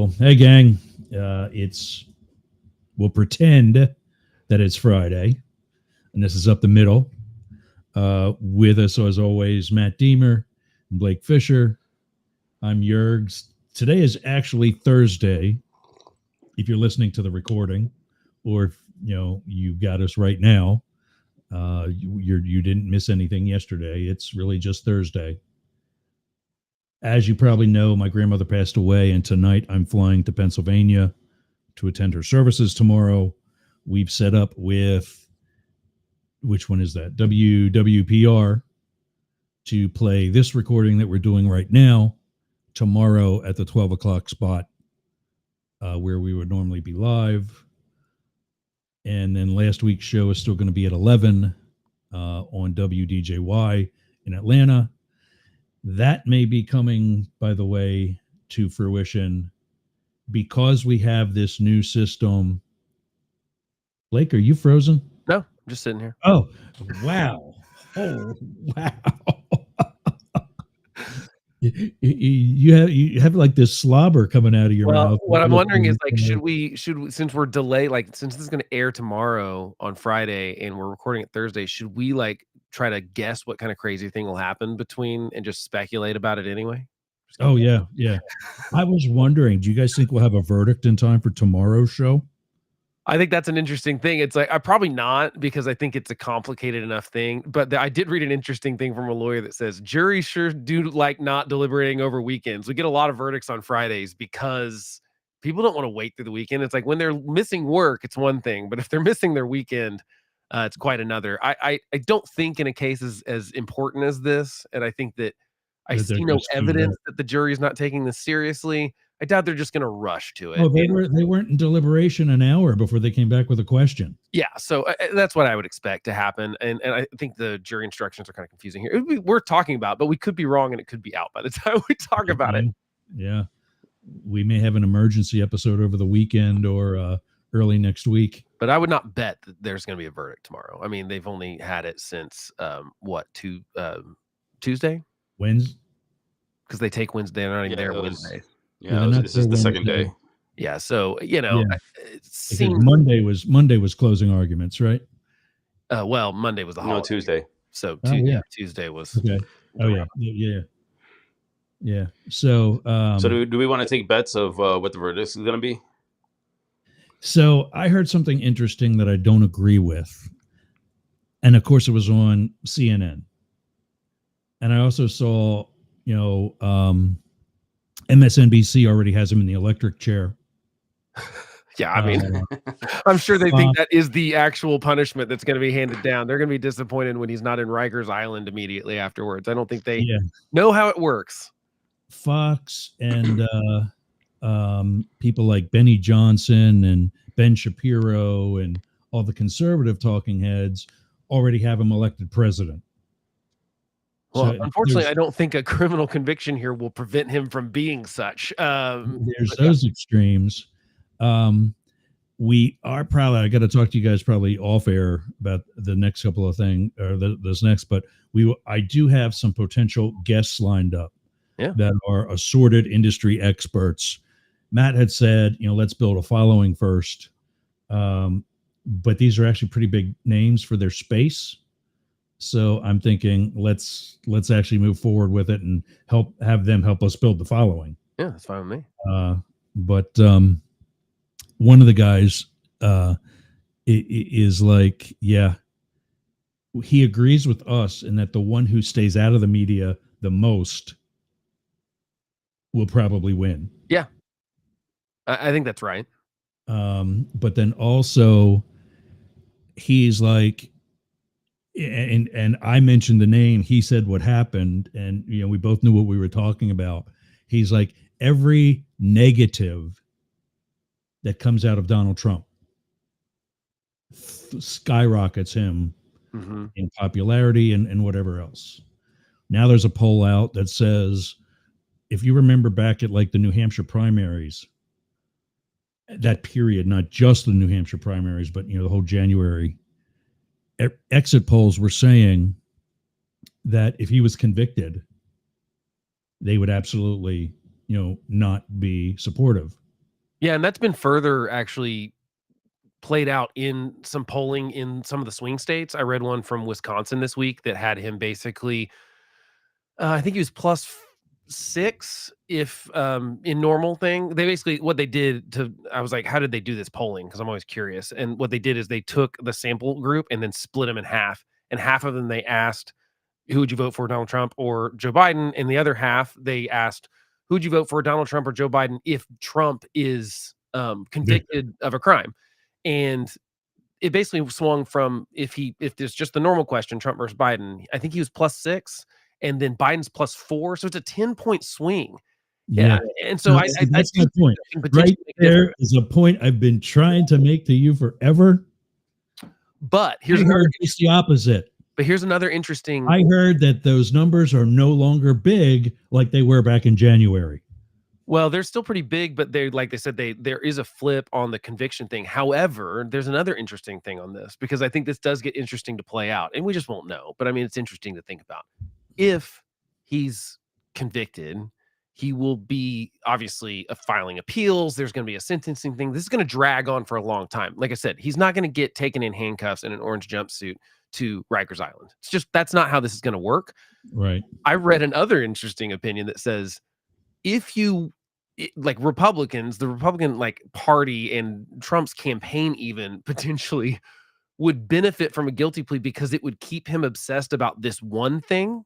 Cool. Hey, gang. We'll pretend that it's Friday, and this is Up the Middle. With us, as always, Matt Deemer and Blake Fisher. I'm Yergz. Today is actually Thursday, if you're listening to the recording, or if you got us right now. You didn't miss anything yesterday. It's really just Thursday. As you probably know, my grandmother passed away, and tonight I'm flying to Pennsylvania to attend her services tomorrow. We've set up with, which one is that? WWPR, to play this recording that we're doing right now tomorrow at the 12 o'clock spot where we would normally be live. And then last week's show is still going to be at 11 on WDJY in Atlanta. That may be coming, by the way, to fruition because we have this new system. Blake, are you frozen? No, I'm just sitting here. Oh, wow. Oh, wow. You have like this slobber coming out of your mouth. What I'm wondering is, like, should we, since we're delayed, like, since this is going to air tomorrow on Friday and we're recording it Thursday, should we like try to guess what kind of crazy thing will happen between and just speculate about it anyway? Oh, yeah. I was wondering, do you guys think we'll have a verdict in time for tomorrow's show? I think that's an interesting thing. It's like, I probably not, because I think it's a complicated enough thing. But I did read an interesting thing from a lawyer that says juries sure do like not deliberating over weekends. We get a lot of verdicts on Fridays because people don't want to wait through the weekend. It's like when they're missing work, it's one thing, but if they're missing their weekend, it's quite another. I don't think in a case as important as this, and I think that I see no evidence that the jury is not taking this seriously. I doubt they're just going to rush to it. Oh, they weren't in deliberation an hour before they came back with a question. Yeah, so that's what I would expect to happen, and I think the jury instructions are kind of confusing here. It would be worth talking about, but we could be wrong, and it could be out by the time we talk about it. Yeah, we may have an emergency episode over the weekend or early next week. But I would not bet that there's going to be a verdict tomorrow. I mean, they've only had it since Tuesday? Wednesday? Because they take Wednesday, they're not even there Wednesday. Yeah, this is the second day. Yeah, so it seems Monday was closing arguments, right? Well, Monday was the holiday. No, Tuesday. So Tuesday was okay. Oh yeah. So do we want to take bets of what the verdict is going to be? So I heard something interesting that I don't agree with, and of course it was on CNN, and I also saw MSNBC already has him in the electric chair. Yeah, I mean, I'm sure they think that is the actual punishment that's going to be handed down. They're going to be disappointed when he's not in Rikers Island immediately afterwards. I don't think they know how it works. Fox and people like Benny Johnson and Ben Shapiro and all the conservative talking heads already have him elected president. Well, so unfortunately, I don't think a criminal conviction here will prevent him from being such. There's those extremes. We are probably, I got to talk to you guys probably off air about the next couple of things, or this next, but I do have some potential guests lined up that are assorted industry experts. Matt had said, let's build a following first. But these are actually pretty big names for their space. So I'm thinking let's actually move forward with it and have them help us build the following. Yeah, that's fine with me. But one of the guys is like, he agrees with us in that the one who stays out of the media the most will probably win. Yeah, I think that's right. But then also he's like, and I mentioned the name, he said what happened, and we both knew what we were talking about. He's like, every negative that comes out of Donald Trump skyrockets him in popularity and whatever else. Now there's a poll out that says, if you remember back at like the New Hampshire primaries, that period, not just the New Hampshire primaries, but the whole January, exit polls were saying that if he was convicted, they would absolutely, not be supportive. Yeah, and that's been further actually played out in some polling in some of the swing states. I read one from Wisconsin this week that had him basically, I think he was +6 if, in normal thing. They basically what they did to I was like, "How did they do this polling?" Because 'Cause I'm always curious, and what they did is they took the sample group and then split them in half, and half of them they asked, "Who would you vote for, Donald Trump or Joe Biden?" And the other half, they asked, "Who would you vote for, Donald Trump or Joe Biden, if Trump is, Victor. convicted of a crime?" And it basically swung from if there's just the normal question, Trump versus Biden, I think he was +6, and then Biden's +4, so it's a 10-point swing. Yeah, Yeah. and so So I see, I that's do my think point. that can Right potentially make a difference. there is a point I've been trying to make to you forever. But I heard just the opposite. here's another interesting. I heard that those numbers are no longer big like they were back in January. Well, they're still pretty big, but they like they said, there is a flip on the conviction thing. However, there's another interesting thing on this because I think this does get interesting to play out, and we just won't know. But I mean, it's interesting to think about. If he's convicted, he will be obviously filing appeals. There's going to be a sentencing thing. This is going to drag on for a long time. Like I said, he's not going to get taken in handcuffs in an orange jumpsuit to Rikers Island. It's just that's not how this is going to work. Right. I read another interesting opinion that says if you like Republicans, the Republican like party and Trump's campaign even potentially would benefit from a guilty plea because it would keep him obsessed about this one thing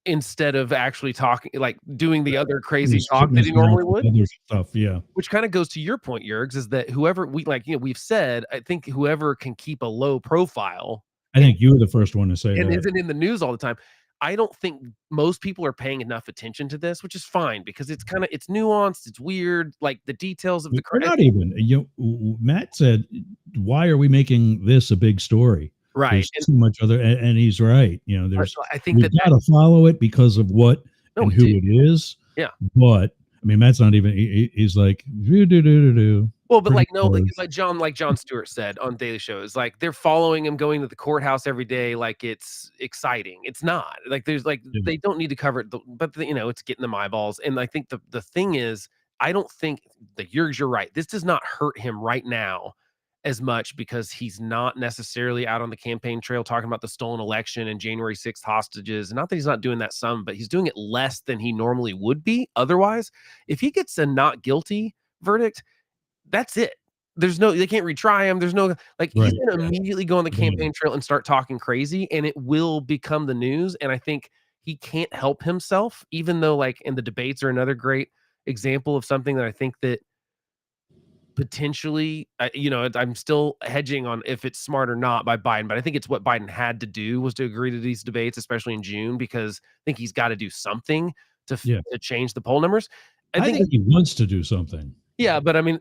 instead of actually talking like doing the other crazy talk that he normally would. Other stuff, yeah. Which kind of goes to your point, Yergz, is that whoever we like, we've said, I think whoever can keep a low profile I think you were the first one to say and that. isn't in the news all the time. I don't think most people are paying enough attention to this, which is fine because it's nuanced, it's weird, like the details of the We're not even. Matt said, "Why are we making this a big story?" right. There's And too much other, and he's right. There's so I think we that got to follow it because of what no, and we who do. it is. Yeah. But I mean, Matt's not even. He's like, do do do do do. Well, but Pretty like no, like, close. like Jon Stewart said on Daily Show, is like they're following him going to the courthouse every day, like it's exciting. It's not like there's like Yeah. they don't need to cover it, but it's getting them eyeballs. And I think the thing is, I don't think that you're right. This does not hurt him right now as much because he's not necessarily out on the campaign trail talking about the stolen election and January 6th hostages. Not that he's not doing that some, but he's doing it less than he normally would be. Otherwise, if he gets a not guilty verdict, that's it. There's no they can't retry him. There's no like he's Right. gonna Yeah. immediately go on the Yeah. campaign trail and start talking crazy, and it will become the news. And I think he can't help himself, even though like and the debates are another great example of something that I think that potentially, I'm still hedging on if it's smart or not by Biden, but I think it's what Biden had to do was to agree to these debates, especially in June, because I think he's got to do something Yeah. to change the poll numbers. I I think think he wants to do something. yeah, but I mean,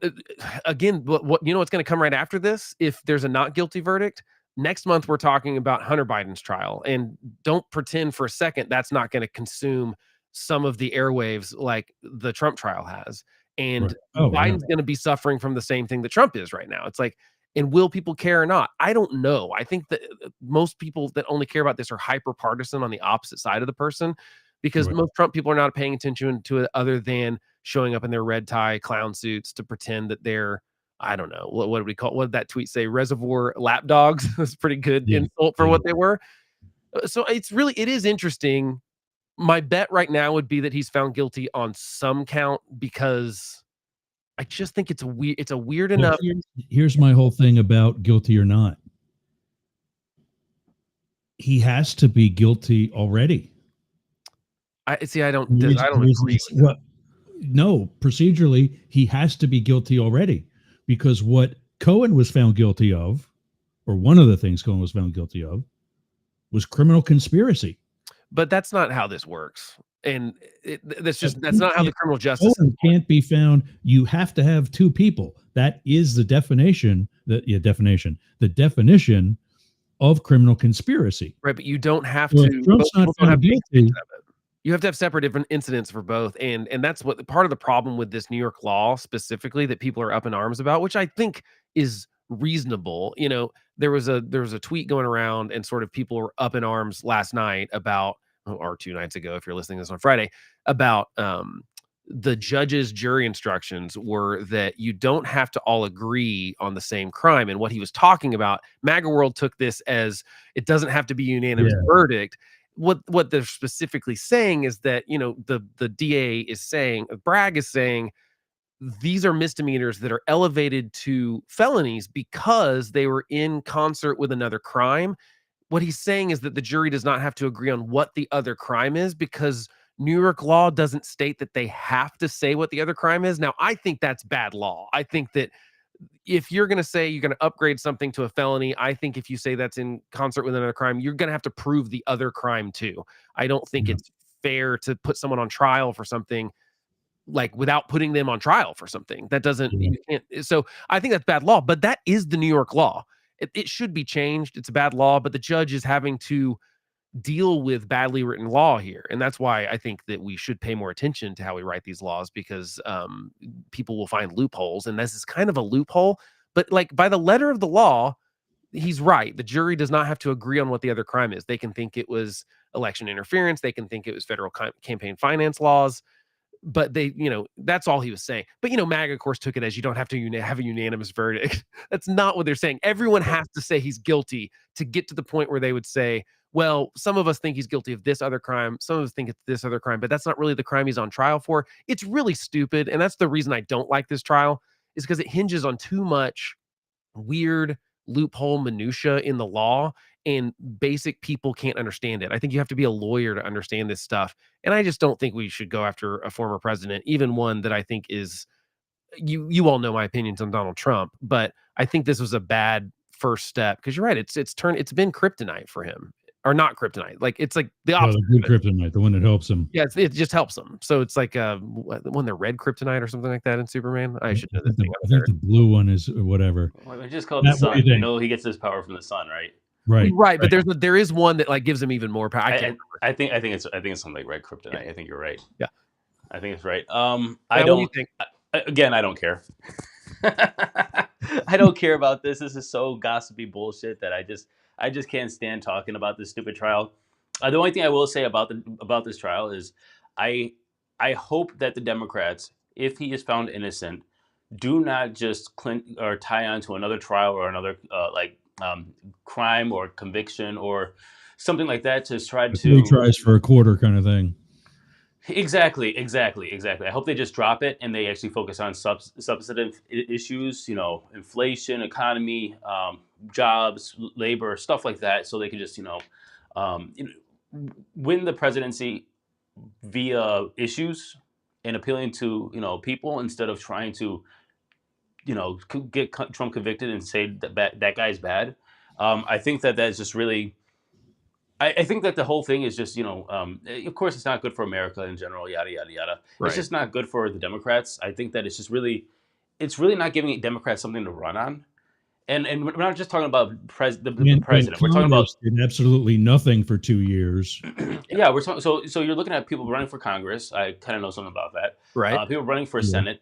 again, what what's going to come right after this? If there's a not guilty verdict, next month we're talking about Hunter Biden's trial, and don't pretend for a second that's not going to consume some of the airwaves like the Trump trial has. Right. And Oh, yeah. Biden's going to be suffering from the same thing that Trump is right now. It's like, and will people care or not? I don't know. I think that most people that only care about this are hyper partisan on the opposite side of the person because Right. most Trump people are not paying attention to it other than showing up in their red tie clown suits to pretend that they're I don't know what did we call what did that tweet say reservoir lapdogs. That's a pretty good Yeah. insult for Yeah. what they were. So it is interesting. My bet right now would be that he's found guilty on some count because I just think it's a weird Well, enough. here's my whole thing about guilty or not. He has to be guilty already. I see. I don't The agree reason with that. well, no, procedurally, he has to be guilty already because what Cohen was found guilty of, or one of the things Cohen was found guilty of, was criminal conspiracy. But that's not how this works. And that's You not how the can't- criminal justice. Cohen can't be found. You have to have two people. That is the definition. Definition. The definition of criminal conspiracy. Right, but you don't have So to. if Trump's Both not people don't have found to be guilty, convicted of it. You have to have separate different incidents for both, and that's what part of the problem with this New York law specifically that people are up in arms about, which I think is reasonable. There was a tweet going around, and sort of people were up in arms last night about, or 2 nights ago, if you're listening to this on Friday, about the judge's jury instructions were that you don't have to all agree on the same crime. And what he was talking about, MAGA World took this as it doesn't have to be a unanimous verdict. What they're specifically saying is that, you know, the DA is saying, Bragg is saying, these are misdemeanors that are elevated to felonies because they were in concert with another crime. What he's saying is that the jury does not have to agree on what the other crime is because New York law doesn't state that they have to say what the other crime is. Now, I think that's bad law. I think that if you're going to say you're going to upgrade something to a felony, I think if you say that's in concert with another crime, you're going to have to prove the other crime too. I don't think it's fair to put someone on trial for something like without putting them on trial for something that doesn't, you can't. So I think that's bad law, but that is the New York law. It should be changed. It's a bad law, but the judge is having to deal with badly written law here. And that's why I think that we should pay more attention to how we write these laws, because people will find loopholes. And this is kind of a loophole, but like by the letter of the law, he's right. The jury does not have to agree on what the other crime is. They can think it was election interference. They can think it was federal campaign finance laws. But they, you know, that's all he was saying. But, you know, MAGA, of course, took it as you don't have to have a unanimous verdict. That's not what they're saying. Everyone has to say he's guilty to get to the point where they would say, well, some of us think he's guilty of this other crime. Some of us think it's this other crime, but that's not really the crime he's on trial for. It's really stupid. And that's the reason I don't like this trial, is because it hinges on too much weird loophole minutia in the law, and basic people can't understand it. I think you have to be a lawyer to understand this stuff. And I just don't think we should go after a former president, even one that I think is, you all know my opinions on Donald Trump, but I think this was a bad first step, because you're right. It's been kryptonite for him, or not kryptonite. Like it's like the opposite. The good kryptonite, the one that helps him. Yeah, it just helps him. So it's like one the red kryptonite or something like that in Superman. I should know this thing. I think the blue one is whatever. Well, we just call it the sun. You know, he gets his power from the sun, right? Right. But there is one that like gives him even more power. I think it's something like red kryptonite. Yeah. I think you're right. Yeah, I think it's right. I don't. What do you think? Again, I don't care. I don't care about this. This is so gossipy bullshit that I just can't stand talking about this stupid trial. The only thing I will say about this trial is I hope that the Democrats, if he is found innocent, do not just tie on to another trial or another crime or conviction or something like that to try to. He tries for a quarter kind of thing. Exactly. I hope they just drop it and they actually focus on substantive issues, you know, inflation, economy, jobs, labor, stuff like that, so they can just, win the presidency via issues and appealing to, people, instead of trying to, get Trump convicted and say that guy's bad. I think that's just really. I think that the whole thing is just, of course, it's not good for America in general, yada, yada, yada. Right. It's just not good for the Democrats. I think that it's really not giving Democrats something to run on. And we're not just talking about the president. We're talking about did absolutely nothing for 2 years. Yeah, we're talking. So you're looking at people running for Congress. I kind of know something about that. Right. People running for Senate.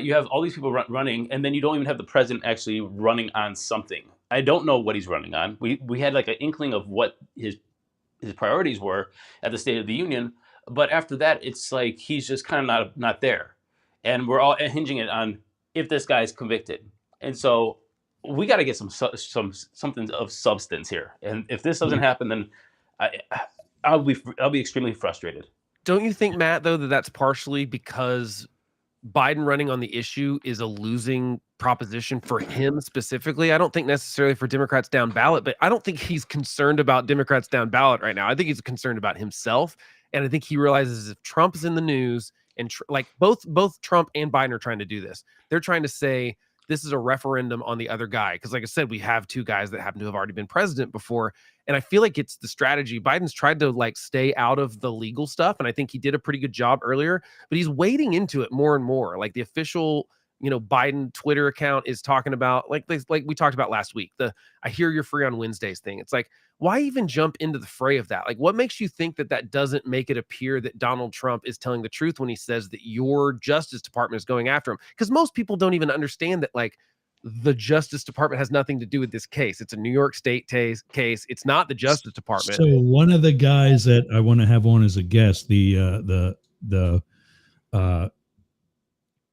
You have all these people running, and then you don't even have the president actually running on something. I don't know what he's running on. We had like an inkling of what his priorities were at the State of the Union, but after that, it's like he's just kind of not there, and we're all hinging it on if this guy's convicted, and so we got to get something of substance here. And if this doesn't happen, then I'll be extremely frustrated. Don't you think, Matt, though, that's partially because Biden running on the issue is a losing proposition for him specifically? I don't think necessarily for Democrats down ballot, but I don't think he's concerned about Democrats down ballot right now. I think he's concerned about himself. And I think he realizes if Trump is in the news, and like both Trump and Biden are trying to do this, they're trying to say this is a referendum on the other guy. Because like I said, we have two guys that happen to have already been president before. And I feel like it's the strategy. Biden's tried to like stay out of the legal stuff. And I think he did a pretty good job earlier, but he's wading into it more and more. Like the official, Biden Twitter account is talking about like we talked about last week, I hear you're free on Wednesdays thing. It's like, why even jump into the fray of that? Like, what makes you think that doesn't make it appear that Donald Trump is telling the truth when he says that your Justice Department is going after him? Because most people don't even understand that, like, the Justice Department has nothing to do with this case. It's a New York State case. It's not the Justice Department. So one of the guys that I want to have on as a guest, the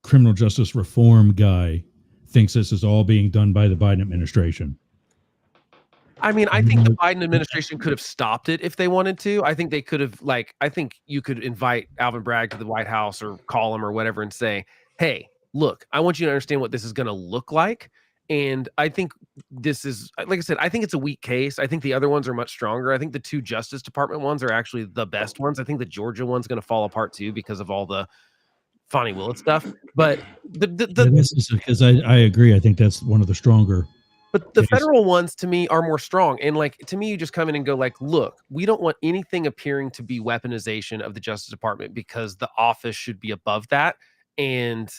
criminal justice reform guy thinks this is all being done by the Biden administration. I mean, I think the Biden administration could have stopped it if they wanted to. I think they could have, I think you could invite Alvin Bragg to the White House or call him or whatever and say, hey, look, I want you to understand what this is going to look like. And I think this is, like I said, I think it's a weak case. I think the other ones are much stronger. I think the two Justice Department ones are actually the best ones. I think the Georgia one's going to fall apart too because of all the Fonnie Willett stuff. But this is because I agree. I think that's one of the stronger. But the federal ones to me are more strong. And to me, you just come in and go look, we don't want anything appearing to be weaponization of the Justice Department because the office should be above that. And,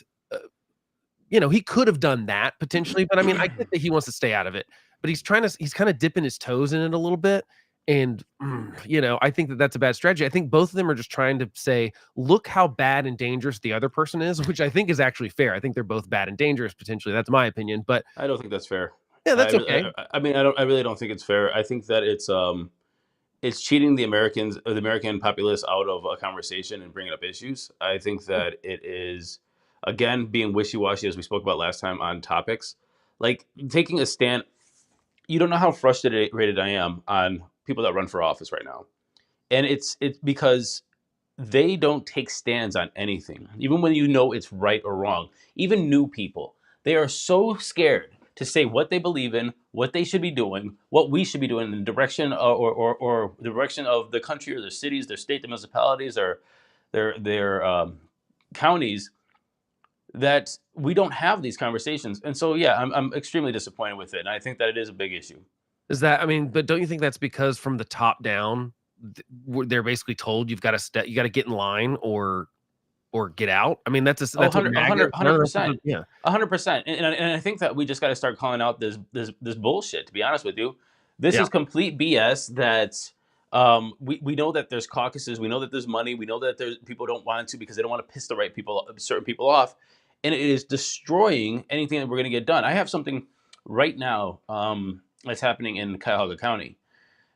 he could have done that potentially, but I mean, I get that he wants to stay out of it, but he's kind of dipping his toes in it a little bit. And, I think that that's a bad strategy. I think both of them are just trying to say, look how bad and dangerous the other person is, which I think is actually fair. I think they're both bad and dangerous potentially. That's my opinion, but I don't think that's fair. Yeah, that's okay. I mean, I really don't think it's fair. I think that it's cheating the Americans or the American populace out of a conversation and bringing up issues. I think that it is, again, being wishy-washy, as we spoke about last time on topics, like taking a stand. You don't know how frustrated I am on people that run for office right now, and it's because they don't take stands on anything, even when it's right or wrong. Even new people, they are so scared to say what they believe in, what they should be doing, what we should be doing in the direction or the direction of the country or their cities, their state, their municipalities, or their counties, that we don't have these conversations. And so, yeah, I'm extremely disappointed with it. And I think that it is a big issue. But don't you think that's because from the top down, they're basically told you've got to get in line or get out? I mean, that's 100%. Yeah, 100%. And I think that we just got to start calling out this bullshit. To be honest with you, this is complete BS. That we know that there's caucuses, we know that there's money, we know that there's people don't want to because they don't want to piss the certain people off, and it is destroying anything that we're going to get done. I have something right now that's happening in Cuyahoga County.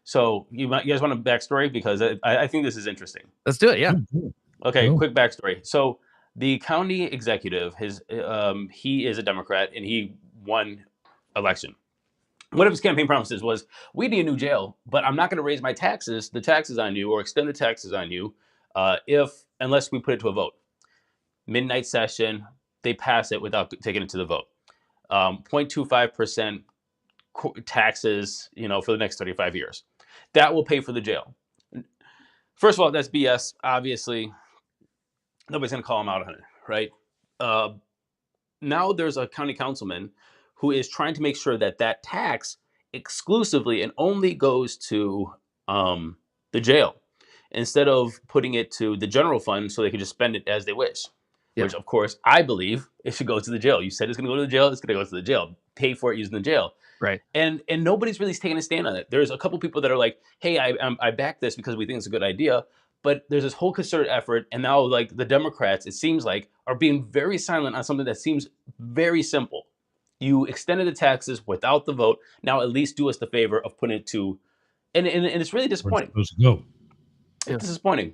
So you guys want a backstory because I think this is interesting. Let's do it. Yeah. Okay, quick backstory. So the county executive, he is a Democrat and he won election. One of his campaign promises was, we need a new jail, but I'm not going to raise the taxes on you or extend the taxes on you unless we put it to a vote. Midnight session, they pass it without taking it to the vote. 0.25% taxes, for the next 35 years. That will pay for the jail. First of all, that's BS, obviously. Nobody's going to call him out on it, right? Now there's a county councilman who is trying to make sure that tax exclusively and only goes to the jail instead of putting it to the general fund so they can just spend it as they wish. Yeah. Which, of course, I believe it should go to the jail. You said it's going to go to the jail. It's going to go to the jail. Pay for it using the jail. Right. And nobody's really taking a stand on it. There's a couple people that are like, hey, I back this because we think it's a good idea. But there's this whole concerted effort, and now the Democrats, it seems like, are being very silent on something that seems very simple. You extended the taxes without the vote. Now at least do us the favor of putting it to, and it's really disappointing. It's disappointing.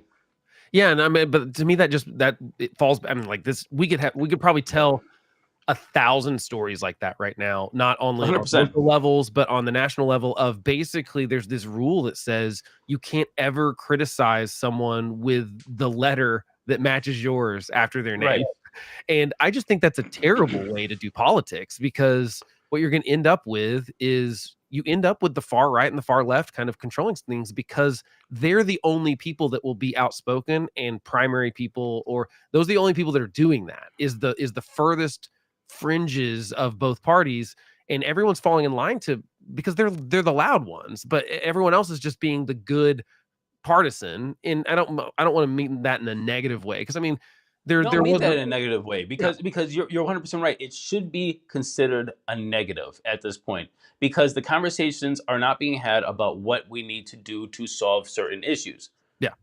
Yeah, and I mean, but to me that it falls. I mean, this we could probably tell 1,000 stories like that right now, not only 100%. On local levels, but on the national level of basically there's this rule that says you can't ever criticize someone with the letter that matches yours after their name. Right. And I just think that's a terrible way to do politics, because what you're going to end up with is you end up with the far right and the far left kind of controlling things, because they're the only people that will be outspoken, and primary people, or those are the only people that are doing that is the furthest fringes of both parties, and everyone's falling in line because they're the loud ones, but everyone else is just being the good partisan. And I don't want to mean that in a negative way, because I mean there mean that in a negative way, because you're 100% right. It should be considered a negative at this point, because the conversations are not being had about what we need to do to solve certain issues. Yeah.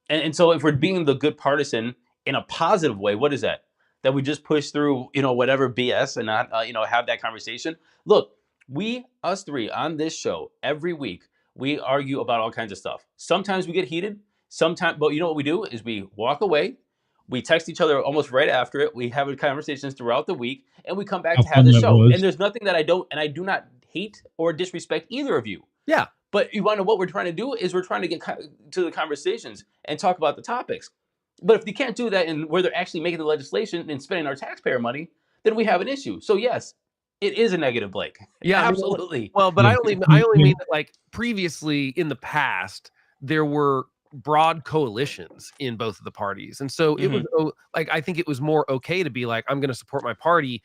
And so if we're being the good partisan in a positive way, what is that? That we just push through, whatever BS and not, have that conversation. Look, us three on this show every week, we argue about all kinds of stuff. Sometimes we get heated. Sometimes, but you know what we do is we walk away. We text each other almost right after it. We have conversations throughout the week, and we come back How to have fun the that show. was. And there's nothing that I do not hate or disrespect either of you. Yeah. But you want to know what we're trying to do is we're trying to get to the conversations and talk about the topics. But if you can't do that and where they're actually making the legislation and spending our taxpayer money, then we have an issue. So yes, it is a negative, Blake. Yeah, I mean, Absolutely. well, but Yeah. I only Yeah. mean that, like, previously in the past there were broad coalitions in both of the parties, and so it was like, I think it was more okay to be like, I'm going to support my party,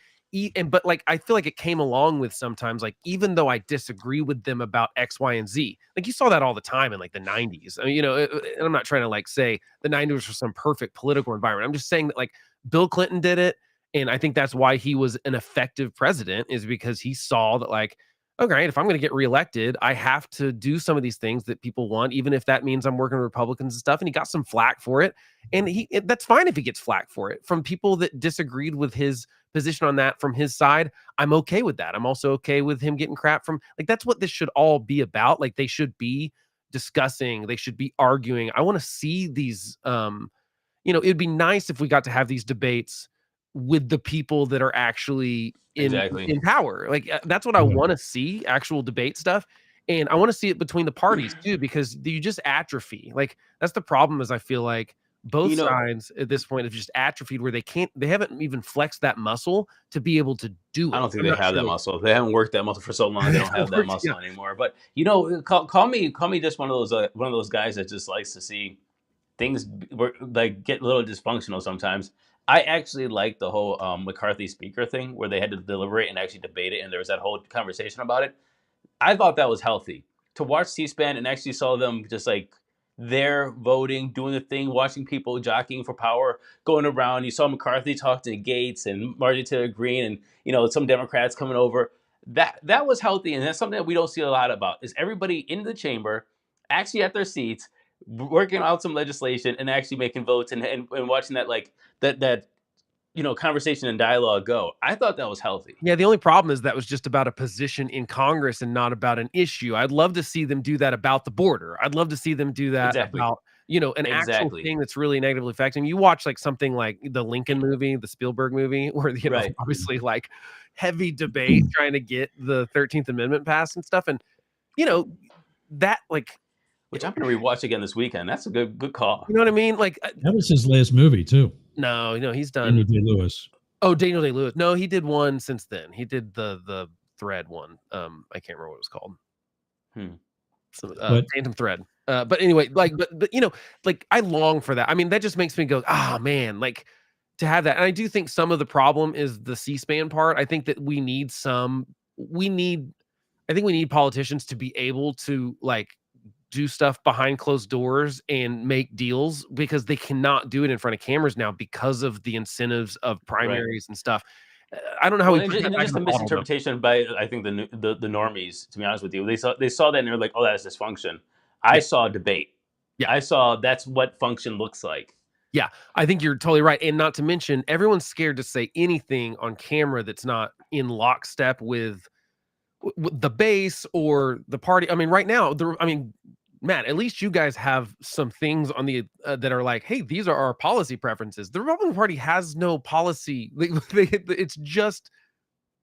but like I feel like it came along with sometimes, like, even though I disagree with them about X, Y, and Z, like you saw that all the time in like the 90s. I mean, and I'm not trying to like say the 90s was some perfect political environment. I'm just saying that like Bill Clinton did it. And I think that's why he was an effective president, is because he saw that, like, okay, if I'm going to get reelected, I have to do some of these things that people want, even if that means I'm working with Republicans and stuff. And he got some flack for it. And that's fine if he gets flack for it from people that disagreed with his position on that from his side. I'm okay with that. I'm also okay with him getting crap from, like, that's what this should all be about. Like, they should be discussing, they should be arguing. I want to see these, it'd be nice if we got to have these debates with the people that are actually in power. Like, that's what I want to see, actual debate stuff. And I want to see it between the parties too, because you just atrophy. Like, that's the problem, is I feel like both sides at this point have just atrophied, where they haven't even flexed that muscle to be able to do it. I don't think they have that muscle. They haven't worked that muscle for so long. They don't have that muscle anymore. But call me just one of those guys that just likes to see things like get a little dysfunctional sometimes. I actually like the whole McCarthy speaker thing, where they had to deliberate and actually debate it, and there was that whole conversation about it. I thought that was healthy to watch C-SPAN and actually saw them just like there voting, doing the thing, watching people jockeying for power, going around. You saw McCarthy talk to Gates and Marjorie Taylor Greene, and some Democrats coming over. That was healthy, and that's something that we don't see a lot about. Is everybody in the chamber, actually at their seats, working out some legislation and actually making votes and watching that conversation and dialogue go. I thought that was healthy. Yeah, the only problem is that was just about a position in Congress and not about an issue. I'd love to see them do that about the border. I'd love to see them do that about, an actual thing that's really negatively affecting. You watch like something like the Lincoln movie, the Spielberg movie, where obviously like heavy debate trying to get the 13th Amendment passed and stuff. And that, like, which I'm going to rewatch again this weekend. That's a good call. You know what I mean? Like, that was his last movie too. No, he's done. Daniel Day-Lewis. Oh, Daniel Day-Lewis. No, he did one since then. He did the Thread one. I can't remember what it was called. Phantom Thread. But anyway, like, but like, I long for that. I mean, that just makes me go, man, like, to have that. And I do think some of the problem is the C-SPAN part. I think that we need politicians to be able to, like, do stuff behind closed doors and make deals, because they cannot do it in front of cameras now because of the incentives of primaries and stuff. I don't know how just a misinterpretation by, I think, the normies, to be honest with you. They saw that and they're like, oh, that's dysfunction. I saw debate. Yeah, I saw that's what function looks like. Yeah, I think you're totally right. And not to mention, everyone's scared to say anything on camera that's not in lockstep with the base or the party. I mean, right now, Matt, at least you guys have some things on the that are like, hey, these are our policy preferences. The Republican Party has no policy. It's just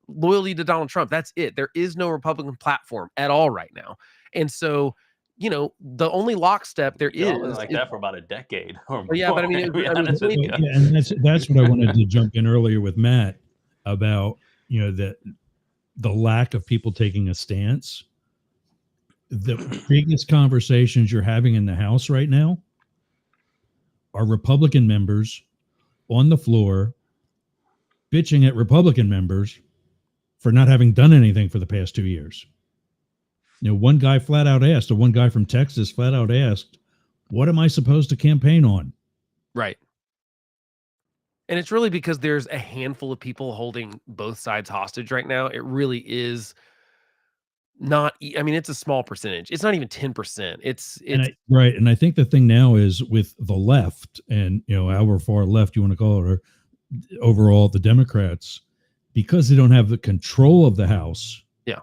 loyalty to Donald Trump. That's it. There is no Republican platform at all right now. And so, the only lockstep there is like that for about a decade. Yeah, but I mean, and that's what I wanted to jump in earlier with Matt about, the lack of people taking a stance. The biggest conversations you're having in the House right now are Republican members on the floor bitching at Republican members for not having done anything for the past 2 years. One guy flat out asked, or one guy from Texas flat out asked, what am I supposed to campaign on? Right. And it's really because there's a handful of people holding both sides hostage right now. It really is not, I mean, it's a small percentage. It's not even 10%. It's right. And I think the thing now is with the left and, however far left you want to call it, or overall the Democrats, because they don't have the control of the House. Yeah.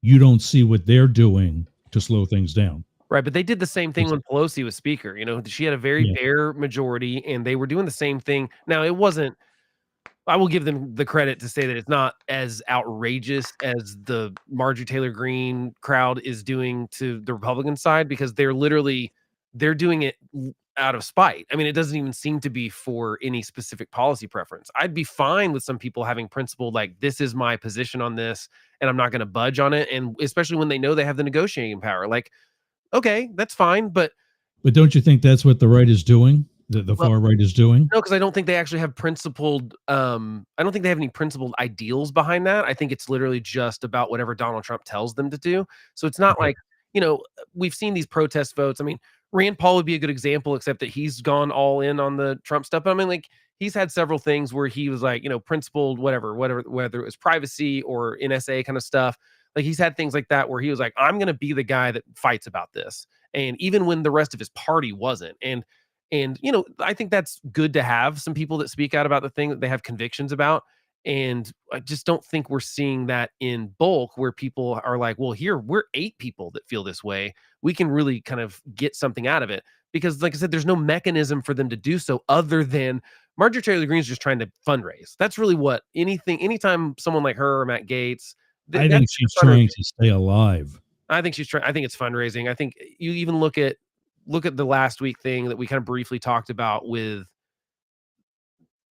You don't see what they're doing to slow things down. Right, but they did the same thing when Pelosi was speaker. She had a very Yeah. bare majority, and they were doing the same thing. Now, it wasn't. I will give them the credit to say that it's not as outrageous as the Marjorie Taylor Greene crowd is doing to the Republican side, because they're doing it out of spite. I mean, it doesn't even seem to be for any specific policy preference. I'd be fine with some people having principled, like, this is my position on this, and I'm not going to budge on it. And especially when they know they have the negotiating power, like, okay, that's fine. But But don't you think that's what the right is doing? The well, far right is doing? no, because I don't think they actually have principled, I don't think they have any principled ideals behind that. I think it's literally just about whatever Donald Trump tells them to do. So it's not Okay. like, we've seen these protest votes. I mean, Rand Paul would be a good example, except that he's gone all in on the Trump stuff. But I mean, like, he's had several things where he was like, principled, whatever, whether it was privacy or NSA kind of stuff. Like, he's had things like that where he was like, I'm going to be the guy that fights about this. And even when the rest of his party wasn't. And I think that's good to have some people that speak out about the thing that they have convictions about. And I just don't think we're seeing that in bulk, where people are like, well, here, we're 8 people that feel this way. We can really kind of get something out of it. Because, like I said, there's no mechanism for them to do so other than Marjorie Taylor Greene's just trying to fundraise. That's really what anytime someone like her or Matt Gaetz, I that's think she's trying to stay alive. I think she's trying. I think it's fundraising. I think you even look at the last week thing that we kind of briefly talked about with.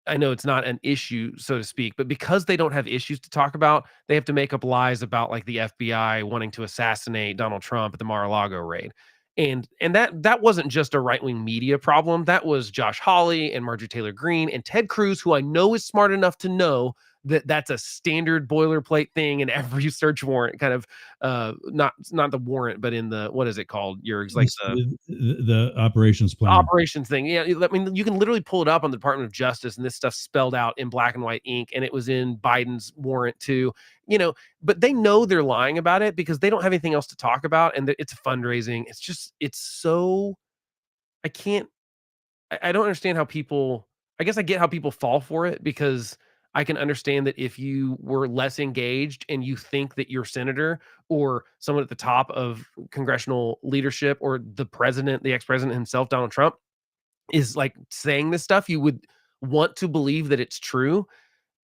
I know it's not an issue, so to speak, but because they don't have issues to talk about, they have to make up lies about, like, the FBI wanting to assassinate Donald Trump at the Mar-a-Lago raid. And that wasn't just a right-wing media problem. That was Josh Hawley and Marjorie Taylor Greene and Ted Cruz, who I know is smart enough to know that that's a standard boilerplate thing in every search warrant, kind of, not the warrant, but in the, what is it called, Yergz? Like The operations plan. operations thing. Yeah, I mean, you can literally pull it up on the Department of Justice, and this stuff's spelled out in black and white ink, and it was in Biden's warrant too. But they know they're lying about it because they don't have anything else to talk about, and it's fundraising. It's so I can't. I don't understand how people. I guess I get how people fall for it, because I can understand that if you were less engaged and you think that your senator or someone at the top of congressional leadership or the president, the ex-president himself, Donald Trump, is like saying this stuff, you would want to believe that it's true.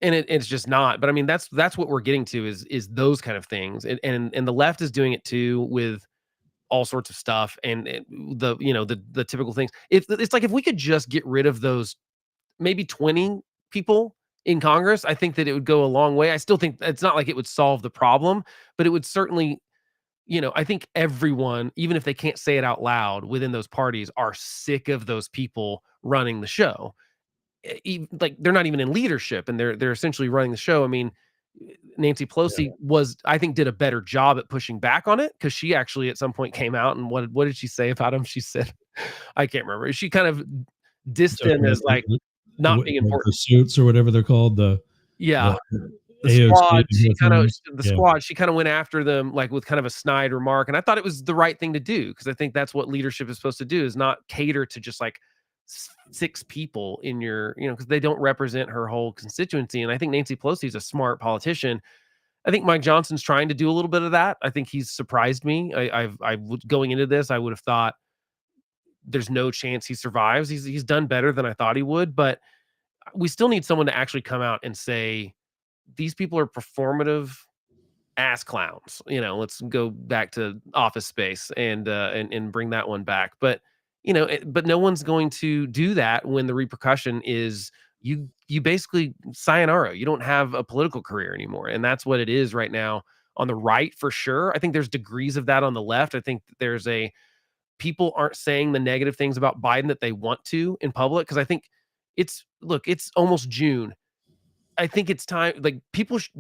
And it's just not. But I mean, that's what we're getting to is those kind of things. And the left is doing it too with all sorts of stuff. And the typical things. It's like, if we could just get rid of those maybe 20 people in Congress, I think that it would go a long way. I still think it's not like it would solve the problem, but it would certainly, I think everyone, even if they can't say it out loud within those parties, are sick of those people running the show. Like, they're not even in leadership, and they're essentially running the show. I mean, Nancy Pelosi I think, did a better job at pushing back on it, because she actually at some point came out, and what did she say about him? She said, I can't remember. She kind of dissed Talking him about as, like, not being the important. suits or whatever they're called. Yeah. The AOC squad, she kinda uniforms. the Yeah. squad, she kinda went after them, like, with kind of a snide remark, and I thought it was the right thing to do, because I think that's what leadership is supposed to do, is not cater to just, like, 6 people in your, because they don't represent her whole constituency. And I think Nancy Pelosi is a smart politician. I think Mike Johnson's trying to do a little bit of that. I think he's surprised me. Going into this, I would have thought there's no chance he survives. He's done better than I thought he would, but we still need someone to actually come out and say, these people are performative ass clowns. Let's go back to Office Space and bring that one back. But but no one's going to do that when the repercussion is you basically sayonara. You don't have a political career anymore, and that's what it is right now on the right, for sure. I think there's degrees of that on the left. I think there's people aren't saying the negative things about Biden that they want to in public, because I think it's almost June. I think it's time, like,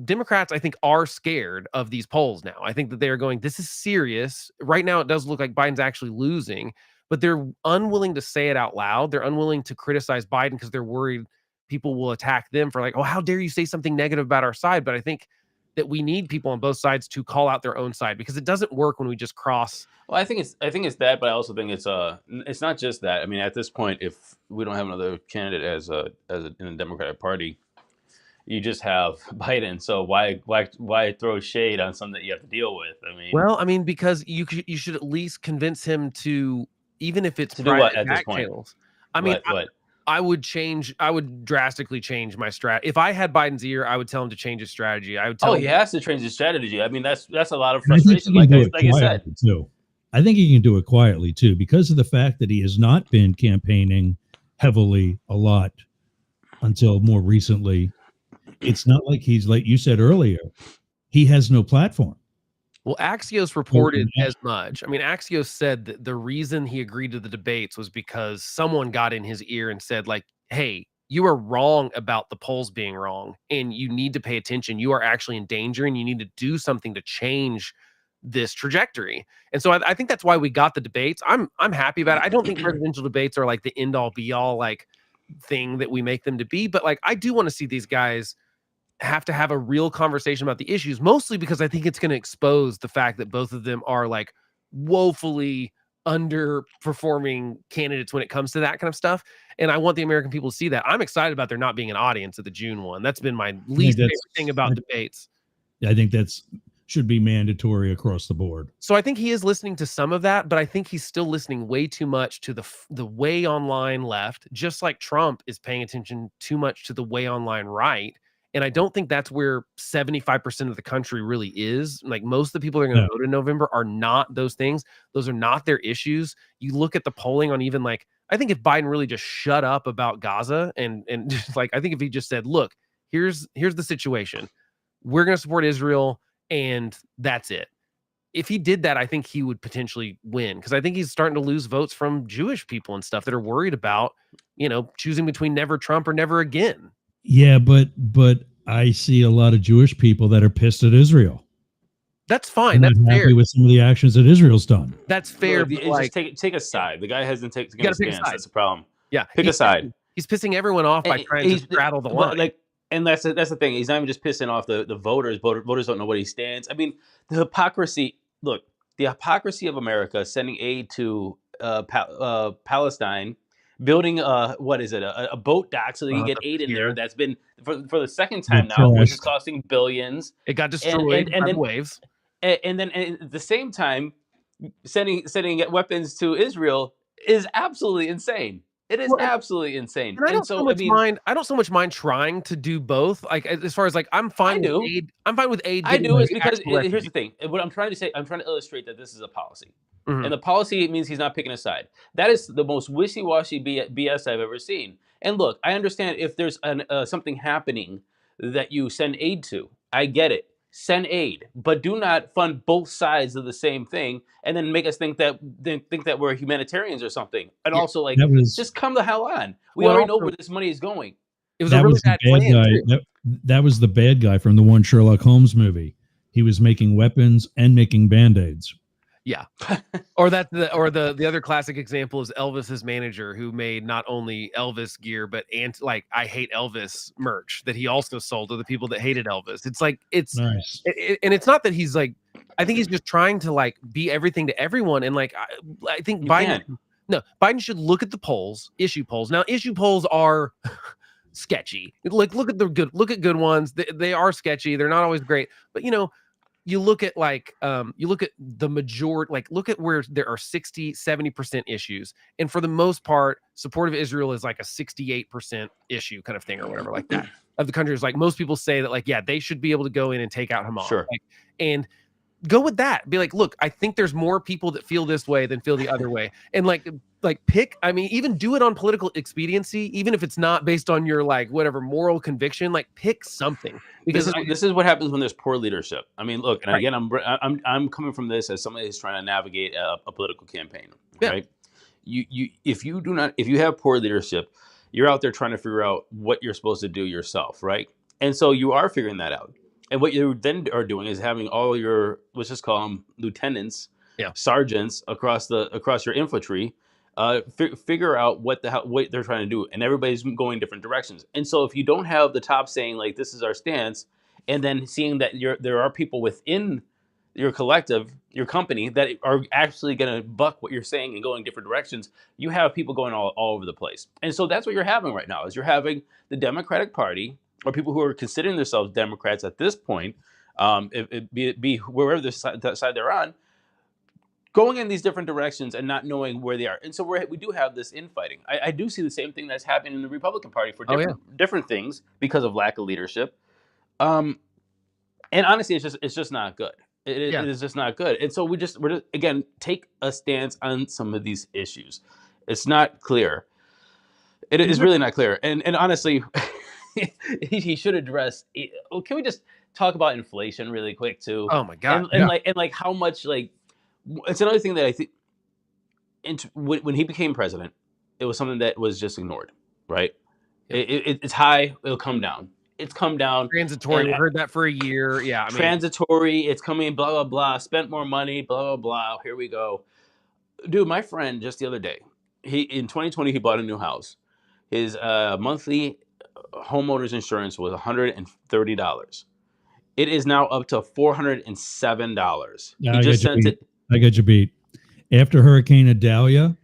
Democrats, I think, are scared of these polls now. I think that they're going, this is serious. Right now, it does look like Biden's actually losing, but they're unwilling to say it out loud. They're unwilling to criticize Biden because they're worried people will attack them for, like, oh, how dare you say something negative about our side? But I think that we need people on both sides to call out their own side, because it doesn't work when we just cross. Well, I think it's that, but I also think it's not just that. I mean, at this point, if we don't have another candidate in the Democratic Party, you just have Biden. So why throw shade on something that you have to deal with? I mean, Well, I mean, because you should at least convince him to, even if it's to do what private at this back point? channels. I mean, What? I would drastically change my strat. If I had Biden's ear, I would tell him to change his strategy. I would tell Oh, him, he has to change his strategy. I mean, that's a lot of And I think he frustration. can do it Like I said, quietly too. I think he can do it quietly too, because of the fact that he has not been campaigning heavily a lot until more recently. It's not like he's, like you said earlier, he has no platform. well, Axios reported as much. I mean, Axios said that the reason he agreed to the debates was because someone got in his ear and said, like, hey, you are wrong about the polls being wrong, and you need to pay attention. You are actually in danger, and you need to do something to change this trajectory. And so I think that's why we got the debates. I'm happy about it. I don't think presidential debates are like the end all be all like thing that we make them to be, but like I do want to see these guys have to have a real conversation about the issues, mostly because I think it's going to expose the fact that both of them are like woefully underperforming candidates when it comes to that kind of stuff. And I want the American people to see that. I'm excited about there not being an audience at the June one. That's been my least favorite thing about debates. I think that's should be mandatory across the board. So I think he is listening to some of that, but I think he's still listening way too much to the way online left, just like Trump is paying attention too much to the way online right. And I don't think that's where 75% of the country really is. Like most of the people that are going to vote in November are not those things. Those are not their issues. You look at the polling on even like, I think if Biden really just shut up about Gaza and just like, I think if he just said, look, here's the situation. We're going to support Israel and that's it. If he did that, I think he would potentially win, because I think he's starting to lose votes from Jewish people and stuff that are worried about, choosing between never Trump or never again. Yeah, but I see a lot of Jewish people that are pissed at Israel. That's fine. That's fair. happy with some of the actions that Israel's done. That's fair. But like, just take a side. The guy hasn't taken a stance. That's the problem. Yeah, pick a side. He's pissing everyone off by trying to straddle the line. Like, and that's the thing. He's not even just pissing off the voters. Voters don't know what he stands. I mean, the hypocrisy. Look, the hypocrisy of America sending aid to Palestine, building what is it, a boat dock so they can get aid in there. That's been for the second time now, which is costing billions. It got destroyed by the waves. And then at the same time, sending weapons to Israel is absolutely insane. It is absolutely insane. And I don't so much mind trying to do both. Like as far as like I'm fine with aid. I'm fine with aid. I do, is because here's the thing. What I'm trying to say, I'm trying to illustrate that this is a policy. And the policy means he's not picking a side. That is the most wishy-washy BS I've ever seen. And look, I understand if there's something happening that you send aid to. I get it. Send aid, but do not fund both sides of the same thing and then make us think that we're humanitarians or something. And also, like, just come the hell on. We already know where this money is going. It was a really bad plan. That was the bad guy from the one Sherlock Holmes movie. He was making weapons and making Band-Aids. Yeah. Or the other classic example is Elvis's manager, who made not only Elvis gear but I Hate Elvis merch that he also sold to the people that hated Elvis. It's like nice. And it's not that he's like, I think he's just trying to like be everything to everyone. And like I think Biden should look at the polls, issue polls. Now issue polls are sketchy. Like look at good ones. They are sketchy. They're not always great, but you look at the majority, like look at where there are 60-70% issues. And for the most part, support of Israel is like a 68% issue kind of thing or whatever like that of the country. Is like most people say that like, yeah, they should be able to go in and take out Hamas. Sure. And go with that. Be like, look, I think there's more people that feel this way than feel the other way. And like pick, I mean, even do it on political expediency, even if it's not based on your like whatever moral conviction, like pick something. Because this is what happens when there's poor leadership. I mean, look, and again, I'm coming from this as somebody who's trying to navigate a political campaign, right? If you have poor leadership, you're out there trying to figure out what you're supposed to do yourself, right? And so you are figuring that out. And what you then are doing is having all your, let's just call them lieutenants, sergeants across your infantry, figure out what they're trying to do, and everybody's going different directions. And so if you don't have the top saying like this is our stance, and then seeing that there are people within your collective, your company, that are actually going to buck what you're saying and going different directions, you have people going all over the place. And so that's what you're having right now. Is you're having the Democratic Party or people who are considering themselves Democrats at this point, be wherever the side they're on, going in these different directions and not knowing where they are. And so we do have this infighting. I do see the same thing that's happening in the Republican Party for Oh, yeah. different things because of lack of leadership. And honestly, it's just not good. Yeah. It is just not good. And so we're just again, take a stance on some of these issues. It's not clear. It is really not clear. And honestly, he should address. Can we just talk about inflation really quick too? Oh my God. And like how much like it's another thing that I think. When he became president, it was something that was just ignored, right? Yep. It's high. It'll come down. It's come down. Transitory. We heard that for a year. Yeah. I mean, transitory. It's coming. Blah blah blah. Spent more money. Blah blah blah. Here we go, dude. My friend just the other day, in 2020 he bought a new house. His monthly homeowners insurance was $130. It is now up to $407. Yeah, He just sent it. I got you beat. After Hurricane Idalia,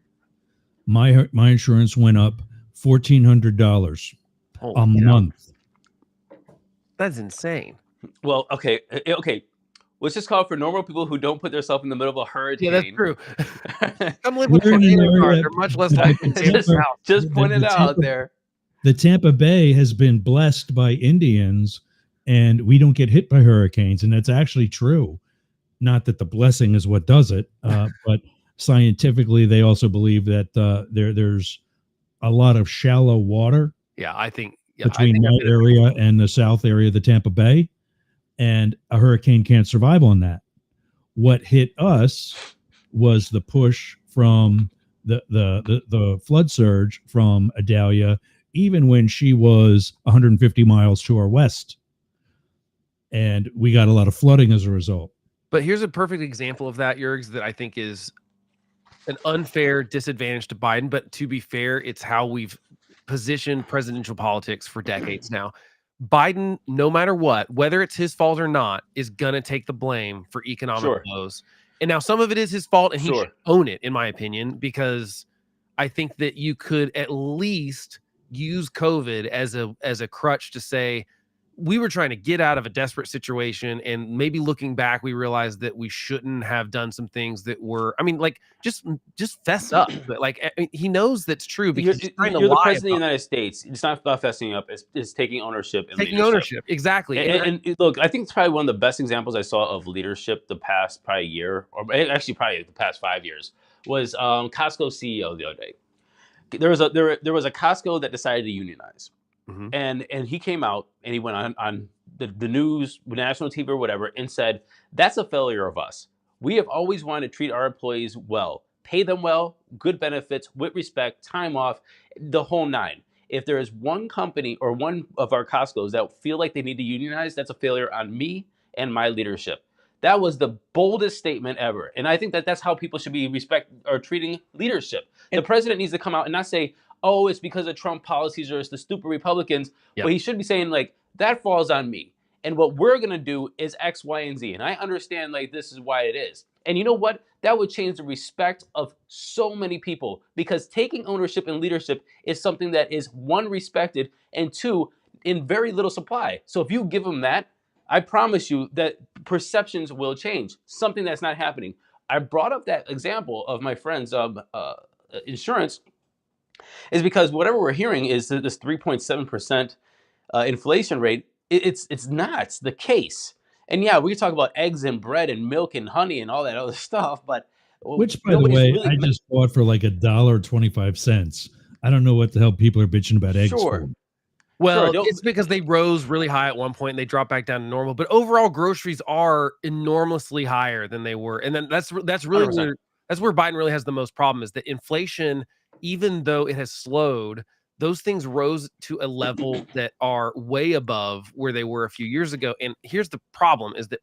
my insurance went up $1,400 a month. That's insane. Well, okay. Let's just call it for normal people who don't put themselves in the middle of a hurricane. Yeah, that's true. Come live with me. They're much less likely to just point it out there. The Tampa Bay has been blessed by Indians, and we don't get hit by hurricanes, and that's actually true. Not that the blessing is what does it, but scientifically, they also believe that there's a lot of shallow water. Yeah, I think between my area and the south area of the Tampa Bay, and a hurricane can't survive on that. What hit us was the push from the flood surge from Idalia, even when she was 150 miles to our west, and we got a lot of flooding as a result. But here's a perfect example of that, Yergz, that I think is an unfair disadvantage to Biden. But to be fair, it's how we've positioned presidential politics for decades now. Biden, no matter what, whether it's his fault or not, is going to take the blame for economic woes. And now some of it is his fault, and he should own it, in my opinion, because I think that you could at least use COVID as a crutch to say, we were trying to get out of a desperate situation, and maybe looking back, we realized that we shouldn't have done some things that were, I mean, like just fess up. But like, I mean, he knows that's true because you're the president of the United States. It's not about fessing up. It's taking ownership. And taking ownership. Exactly. And look, I think it's probably one of the best examples I saw of leadership the past probably year, or actually probably the past 5 years, was Costco CEO the other day. There was a Costco that decided to unionize. Mm-hmm. And he came out and he went on the news, national TV or whatever, and said, that's a failure of us. We have always wanted to treat our employees well, pay them well, good benefits, with respect, time off, the whole nine. If there is one company or one of our Costco's that feel like they need to unionize, that's a failure on me and my leadership. That was the boldest statement ever. And I think that that's how people should be treating leadership. The president needs to come out and not say, oh, it's because of Trump policies or it's the stupid Republicans. Yep. But he should be saying, like, that falls on me. And what we're going to do is X, Y, and Z. And I understand, like, this is why it is. And you know what? That would change the respect of so many people, because taking ownership and leadership is something that is, one, respected, and two, in very little supply. So if you give them that, I promise you that perceptions will change, something that's not happening. I brought up that example of my friend's insurance is because whatever we're hearing is that this 3.7% inflation rate, it's not the case. And yeah, we can talk about eggs and bread and milk and honey and all that other stuff, but which, by the way, I just bought for like $1.25. I don't know what the hell people are bitching about eggs for. Well, it's because they rose really high at one point and they dropped back down to normal. But overall, groceries are enormously higher than they were, and then that's really where Biden really has the most problem, is that inflation, even though it has slowed, those things rose to a level that are way above where they were a few years ago. And here's the problem, is that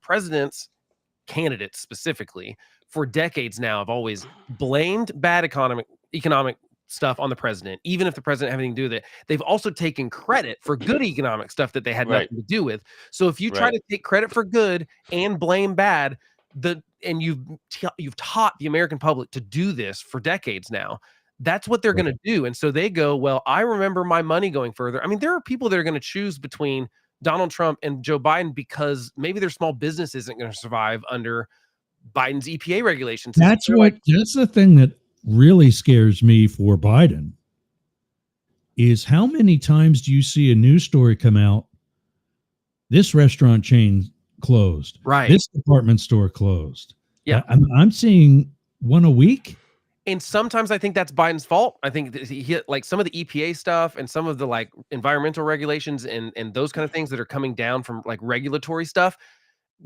candidates specifically, for decades now, have always blamed bad economic stuff on the president, even if the president had anything to do with it. They've also taken credit for good economic stuff that they had nothing to do with. So if you try to take credit for good and blame bad, and you've taught the American public to do this for decades now, That's what they're going to do. And so they go, well, I remember my money going further. I mean, there are people that are going to choose between Donald Trump and Joe Biden because maybe their small business isn't going to survive under Biden's EPA regulations. That's the thing that really scares me for Biden is how many times do you see a news story come out? This restaurant chain closed. Right. This department store closed. Yeah. I'm seeing one a week. And sometimes I think that's Biden's fault. I think that he like some of the EPA stuff and some of the like environmental regulations and those kind of things that are coming down from like regulatory stuff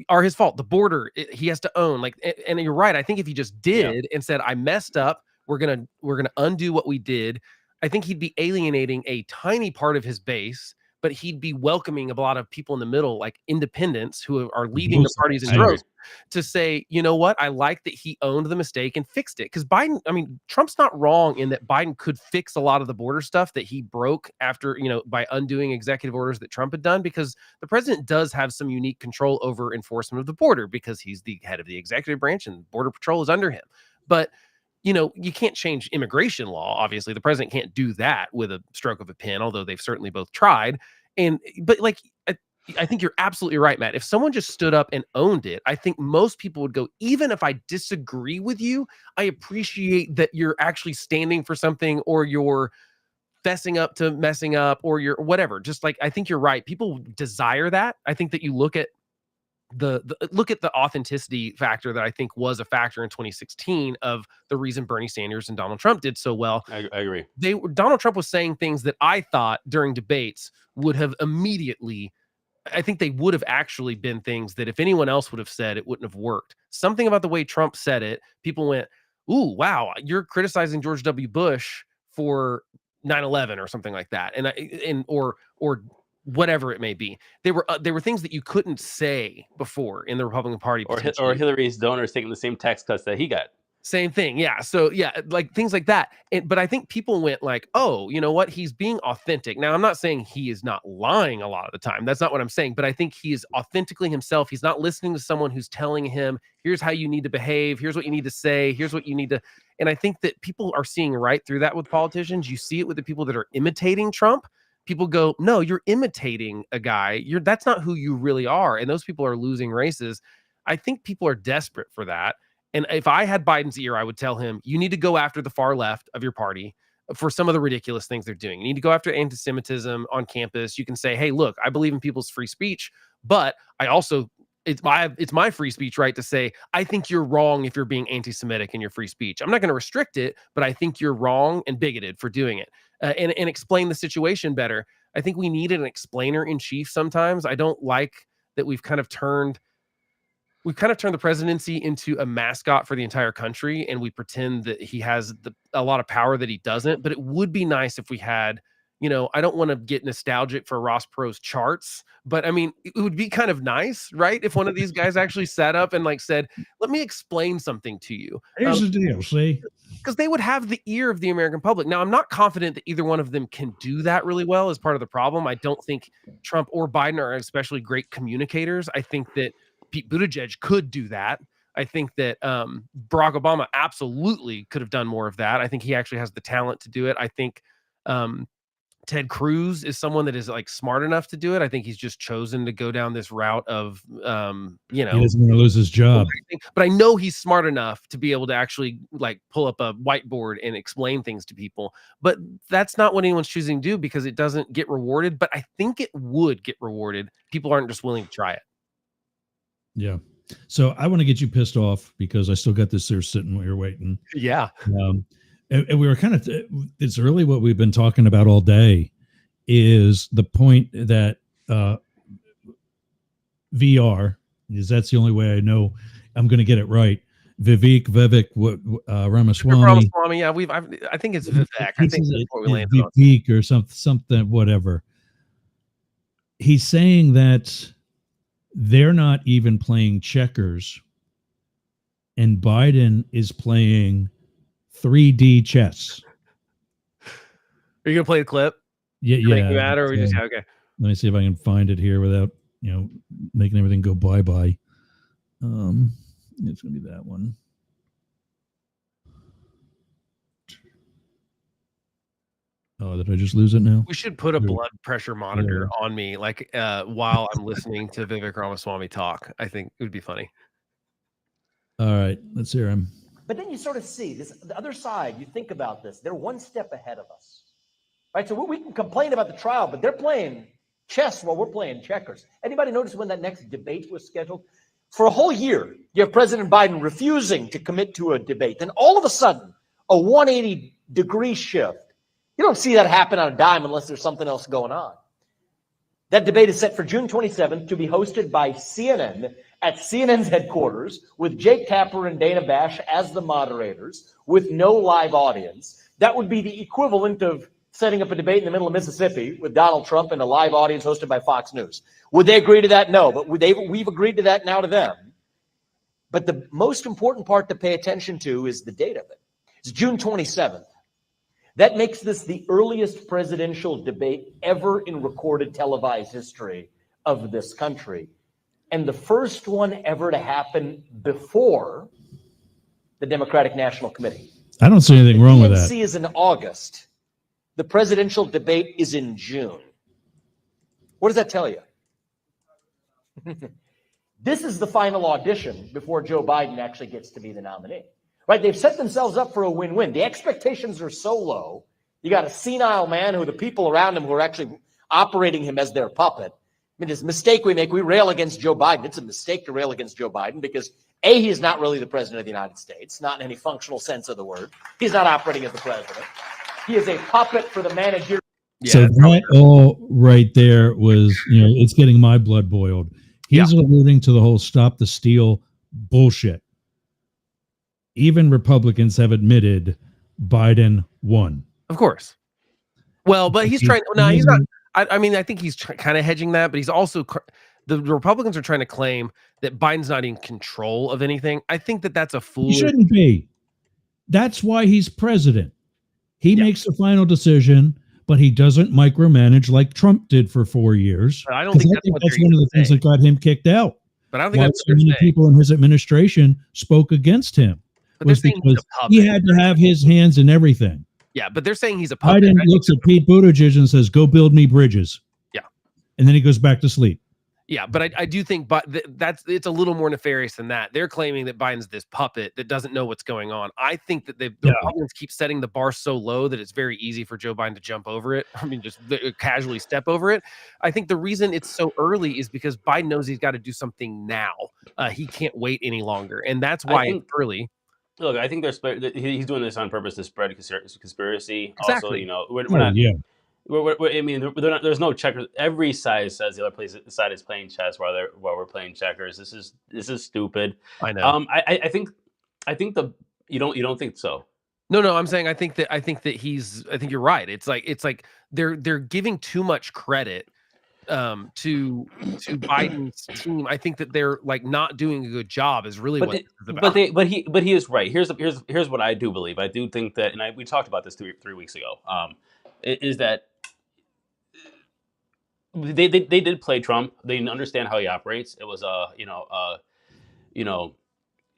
are his fault. The border, he has to own. Like, and you're right. I think if he just did and said, "I messed up. We're gonna undo what we did," I think he'd be alienating a tiny part of his base, but he'd be welcoming a lot of people in the middle, like independents who are leaving the parties in droves, to say, you know what, I like that he owned the mistake and fixed it. Because Biden, I mean, Trump's not wrong in that Biden could fix a lot of the border stuff that he broke after, by undoing executive orders that Trump had done, because the president does have some unique control over enforcement of the border because he's the head of the executive branch and Border Patrol is under him. But you can't change immigration law. Obviously, the president can't do that with a stroke of a pen, although they've certainly both tried. But I think you're absolutely right, Matt. If someone just stood up and owned it, I think most people would go, even if I disagree with you, I appreciate that you're actually standing for something, or you're fessing up to messing up, or you're whatever. Just like, I think you're right. People desire that. I think that you look at the authenticity factor that I think was a factor in 2016 of the reason Bernie Sanders and Donald Trump did so well. I agree. Donald Trump was saying things that I thought during debates would have immediately, I think they would have actually been things that if anyone else would have said, it wouldn't have worked. Something about the way Trump said it, people went, "Ooh, wow, you're criticizing George W. Bush for 9/11 or something like that," or whatever it may be. They were things that you couldn't say before in the Republican Party. Or Hillary's donors taking the same tax cuts that he got. Same thing. Yeah. So yeah, like things like that. But I think people went like, oh, you know what? He's being authentic. Now, I'm not saying he is not lying a lot of the time. That's not what I'm saying. But I think he is authentically himself. He's not listening to someone who's telling him, here's how you need to behave. Here's what you need to say. Here's what you need to. And I think that people are seeing right through that with politicians. You see it with the people that are imitating Trump. People go, no, you're imitating a guy. That's not who you really are. And those people are losing races. I think people are desperate for that. And if I had Biden's ear, I would tell him, you need to go after the far left of your party for some of the ridiculous things they're doing. You need to go after anti-Semitism on campus. You can say, hey, look, I believe in people's free speech, but I also, it's my free speech right to say, I think you're wrong if you're being anti-Semitic in your free speech. I'm not going to restrict it, but I think you're wrong and bigoted for doing it, and explain the situation better. I think we need an explainer in chief sometimes. I don't like that we've kind of turned the presidency into a mascot for the entire country, and we pretend that he has a lot of power that he doesn't. But it would be nice if we had, I don't want to get nostalgic for Ross Perot's charts, but I mean, it would be kind of nice, right? If one of these guys actually sat up and like said, let me explain something to you. Here's the deal, see? Because they would have the ear of the American public. Now, I'm not confident that either one of them can do that really well as part of the problem. I don't think Trump or Biden are especially great communicators. I think that Pete Buttigieg could do that. I think that Barack Obama absolutely could have done more of that. I think he actually has the talent to do it. I think Ted Cruz is someone that is like smart enough to do it. I think he's just chosen to go down this route of, he doesn't want to lose his job. But I know he's smart enough to be able to actually like pull up a whiteboard and explain things to people. But that's not what anyone's choosing to do because it doesn't get rewarded. But I think it would get rewarded. People aren't just willing to try it. Yeah. So I want to get you pissed off because I still got this there sitting while you're waiting. Yeah. And we were kind of, it's really what we've been talking about all day is the point that VR, is that's the only way I know I'm going to get it right. Vivek Ramaswamy. Yeah, I think it's Vivek. I think that's what we landed on. Vivek or something, whatever. He's saying that they're not even playing checkers, and Biden is playing 3D chess. Are you gonna play the clip? Yeah. Matter, or we just okay. Let me see if I can find it here without making everything go bye. It's gonna be that one. Oh, did I just lose it now? We should put a Yeah. blood pressure monitor on me, like while I'm listening to Vivek Ramaswamy talk. I think it would be funny. All right, let's hear him. But then you sort of see this, the other side, you think about this, they're one step ahead of us, right? So we can complain about the trial, but they're playing chess while we're playing checkers. Anybody notice when that next debate was scheduled? For a whole year, you have President Biden refusing to commit to a debate. Then all of a sudden, a 180-degree shift. You don't see that happen on a dime unless there's something else going on. That debate is set for June 27th to be hosted by CNN at CNN's headquarters with Jake Tapper and Dana Bash as the moderators with no live audience. That would be the equivalent of setting up a debate in the middle of Mississippi with Donald Trump and a live audience hosted by Fox News. Would they agree to that? No, but we've agreed to that now to them. But the most important part to pay attention to is the date of it. It's June 27th. That makes this the earliest presidential debate ever in recorded televised history of this country. And the first one ever to happen before the Democratic National Committee. I don't see anything wrong with that. The DNC is in August. The presidential debate is in June. What does that tell you? This is the final audition before Joe Biden actually gets to be the nominee. Right? They've set themselves up for a win-win. The expectations are so low. You got a senile man who the people around him who are actually operating him as their puppet. I mean, this mistake we make, we rail against Joe Biden. It's a mistake to rail against Joe Biden because A, he is not really the president of the United States, not in any functional sense of the word. He's not operating as the president. He is a puppet for the manager. Yeah, so that all right there was, it's getting my blood boiled. He's alluding to the whole stop the steal bullshit. Even Republicans have admitted Biden won. Of course. Well, but he's trying. No, he's not. I mean, I think he's kind of hedging that, but he's also the Republicans are trying to claim that Biden's not in control of anything. I think that that's a fool. He shouldn't be. That's why he's president. He makes the final decision, but he doesn't micromanage like Trump did for 4 years. But I don't think that's one of the things that got him kicked out. But I don't think that's so many people in his administration spoke against him. But was because he had to have his hands in everything. Yeah, but they're saying he's a puppet. Biden looks at Pete Buttigieg and says, "Go build me bridges." Yeah, and then he goes back to sleep. Yeah, but I do think, but it's a little more nefarious than that. They're claiming that Biden's this puppet that doesn't know what's going on. I think that the Republicans keep setting the bar so low that it's very easy for Joe Biden to jump over it. I mean, just casually step over it. I think the reason it's so early is because Biden knows he's got to do something now. He can't wait any longer, and that's why it's early. Look, I think he's doing this on purpose to spread conspiracy. Exactly. Also, we're not. Yeah. I mean, there's no checkers. Every side says the other side is playing chess while we're playing checkers. This is stupid. I know. I think you don't think so. No. I'm saying I think that you're right. It's like they're giving too much credit to Biden's team. I think that they're like not doing a good job is really what this is about. But he is right. Here's what I do believe. I do think that, and we talked about this three weeks ago. Is that they did play Trump. They didn't understand how he operates. It was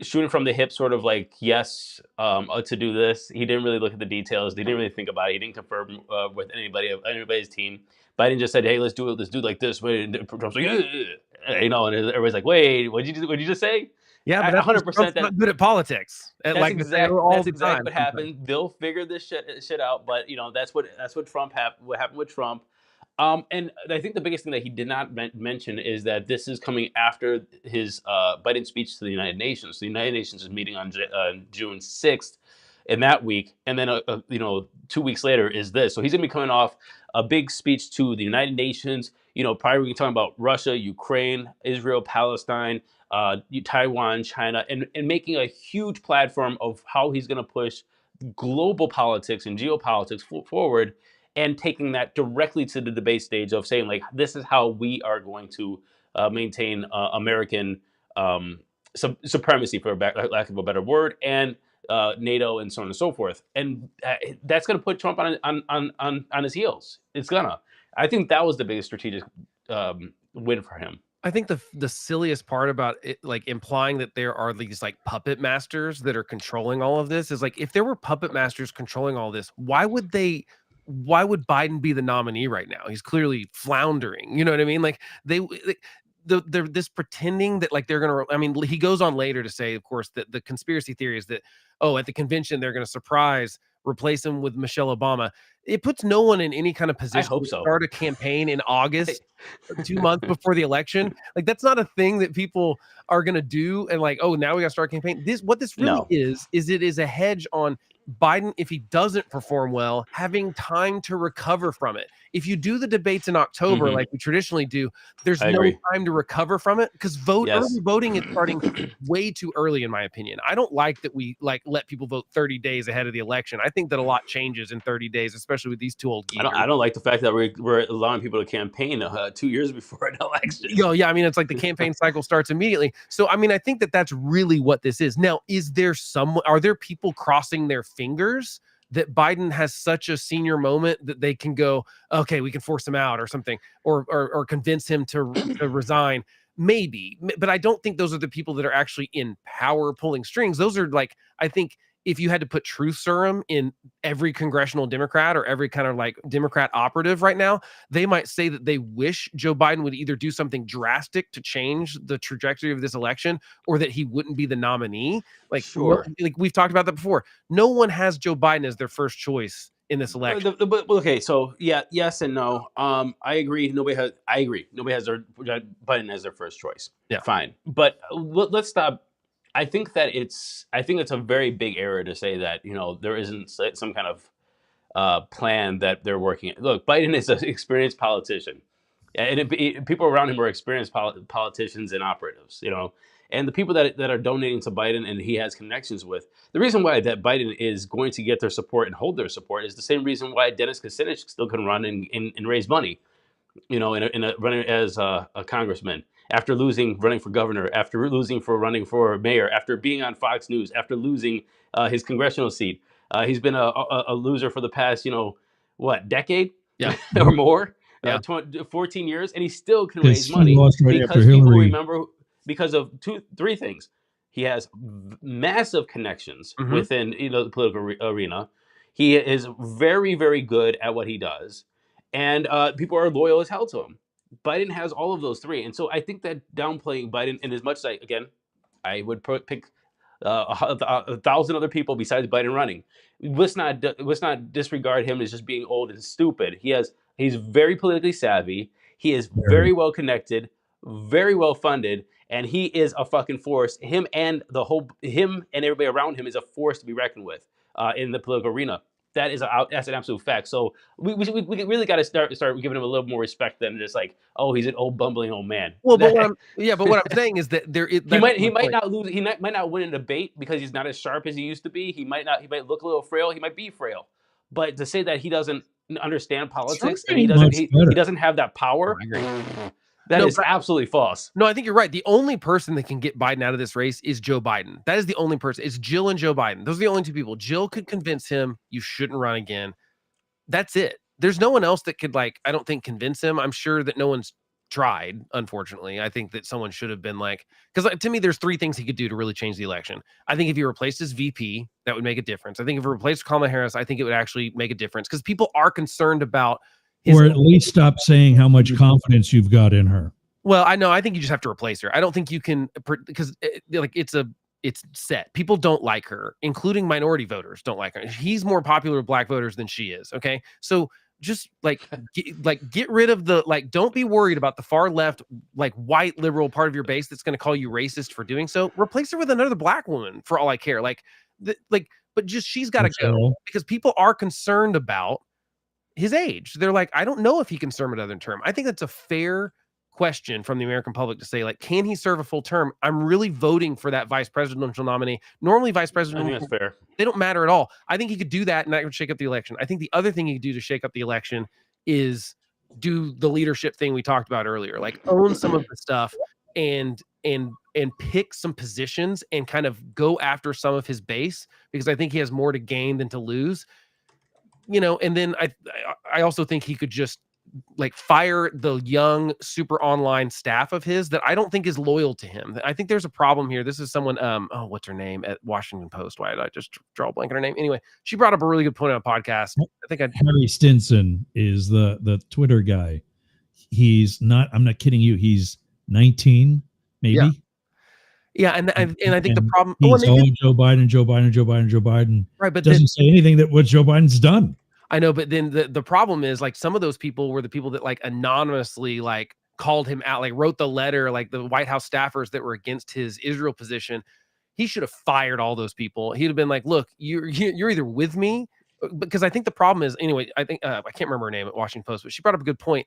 shooting from the hip, sort of like yes to do this. He didn't really look at the details. They didn't really think about it. He didn't confirm with anybody's team. Biden just said, "Hey, let's do it. Let's do it like this." And Trump's like, and everybody's like, "Wait, what'd you just say?" Yeah, but 100%. Not good at politics. That's exactly what happened. They'll figure this shit out. But that's what what happened with Trump. And I think the biggest thing that he did not mention is that this is coming after his Biden speech to the United Nations. The United Nations is meeting on June 6th in that week, and then 2 weeks later is this. So he's gonna be coming off a big speech to the United Nations. Prior we were talking about Russia, Ukraine, Israel, Palestine, Taiwan, China, and making a huge platform of how he's going to push global politics and geopolitics forward, and taking that directly to the debate stage of saying, like, this is how we are going to maintain American supremacy, for lack of a better word, and NATO and so on and so forth. And that's going to put Trump on his heels. It's gonna. I think that was the biggest strategic win for him. I think the silliest part about it, like implying that there are these like puppet masters that are controlling all of this, is like, if there were puppet masters controlling all this, why would they why would Biden be the nominee right now? He's clearly floundering. You know what I mean? Like they're this pretending that like they're gonna. I mean, he goes on later to say, of course, that the conspiracy theory is that at the convention they're gonna replace him with Michelle Obama. It puts no one in any kind of position hope to so. start a campaign in August, 2 months before the election. Like that's not a thing that people are gonna do. And like, oh, now we got to start a campaign. What this really No. is it is a hedge on Biden, if he doesn't perform well, having time to recover from it. If you do the debates in October, like we traditionally do, there's I no agree. time to recover from it because Yes. early voting is starting way too early, in my opinion. I don't like that we like let people vote 30 days ahead of the election. I think that a lot changes in 30 days, especially with these two old geezers. I don't like the fact that we're allowing people to campaign 2 years before an election. Yeah, I mean, it's like the campaign cycle starts immediately. So, I mean, I think that that's really what this is. Now, are there people crossing their fingers that Biden has such a senior moment that they can go, okay, we can force him out or something, or convince him to resign? Maybe, but I don't think those are the people that are actually in power pulling strings. Those are like, I think if you had to put truth serum in every congressional Democrat or every kind of like Democrat operative right now, they might say that they wish Joe Biden would either do something drastic to change the trajectory of this election or that he wouldn't be the nominee. Like, Sure. like we've talked about that before. No one has Joe Biden as their first choice in this election. But okay, so yeah, yes and no. I agree. I agree. Nobody has Biden as their first choice. Yeah. Fine. But let's stop. I think it's a very big error to say that there isn't some kind of plan that they're working. Look, Biden is an experienced politician, and people around him are experienced politicians and operatives. And the people that are donating to Biden and he has connections with, the reason why that Biden is going to get their support and hold their support is the same reason why Dennis Kucinich still can run and raise money, running as a congressman, after running for governor, after losing for running for mayor, after being on Fox News, after losing his congressional seat. He's been a loser for the past, decade or more, 14 years, and he still can raise money because people remember because of three things. He has massive connections within the political arena. He is very, very good at what he does, and people are loyal as hell to him. Biden has all of those three, and so I think that downplaying Biden, and as much as I would pick 1,000 other people besides Biden running. Let's not disregard him as just being old and stupid. He's very politically savvy. He is very well connected, very well funded, and he is a fucking force. Him and everybody around him is a force to be reckoned with in the political arena. That's an absolute fact. So we really got to start giving him a little more respect than just like, oh, he's an old bumbling old man. Well, but what I'm saying is that he might not lose. He might not win a debate because he's not as sharp as he used to be. He might look a little frail. He might be frail. But to say that he doesn't understand politics and he doesn't have that power, that is absolutely false. No, I think you're right. The only person that can get Biden out of this race is Joe Biden. That is the only person. It's Jill and Joe Biden. Those are the only two people. Jill could convince him you shouldn't run again. That's it. There's no one else that could, I don't think, convince him. I'm sure that no one's tried, unfortunately. I think that someone should have been because to me, there's three things he could do to really change the election. I think if he replaced his VP, that would make a difference. I think if he replaced Kamala Harris, I think it would actually make a difference because people are concerned about or at least stop saying how much confidence you've got in her. Well, I know. I think you just have to replace her. I don't think you can because it's set. People don't like her, including minority voters don't like her. He's more popular with black voters than she is. Okay. So just get rid of don't be worried about the far left, white liberal part of your base that's going to call you racist for doing so. Replace her with another black woman for all I care. But just she's got to go because people are concerned about his age. They're like, I don't know if he can serve another term. I think that's a fair question from the American public to say, can he serve a full term? I'm really voting for that vice presidential nominee. Normally, vice president, I think that's fair. They don't matter at all. I think he could do that, and that would shake up the election. I think the other thing he could do to shake up the election is do the leadership thing we talked about earlier, own some of the stuff and pick some positions and kind of go after some of his base because I think he has more to gain than to lose. And then I also think he could just like fire the young, super online staff of his that I don't think is loyal to him. I think there's a problem here. This is someone, oh, what's her name at Washington Post? Why did I just draw a blank on her name? Anyway, she brought up a really good point on a podcast. I think Harry Stinson is the Twitter guy. He's not. I'm not kidding you. He's 19, maybe. Yeah, and I think the problem. He's all Joe Biden, Joe Biden, Joe Biden, Joe Biden. Right, but doesn't say anything that what Joe Biden's done. I know, but then the problem is like some of those people were the people that like anonymously like called him out, like wrote the letter, like the White House staffers that were against his Israel position. He should have fired all those people. He'd have been like, look, you're either with me, because I think the problem is, anyway, I think I can't remember her name at Washington Post, but she brought up a good point.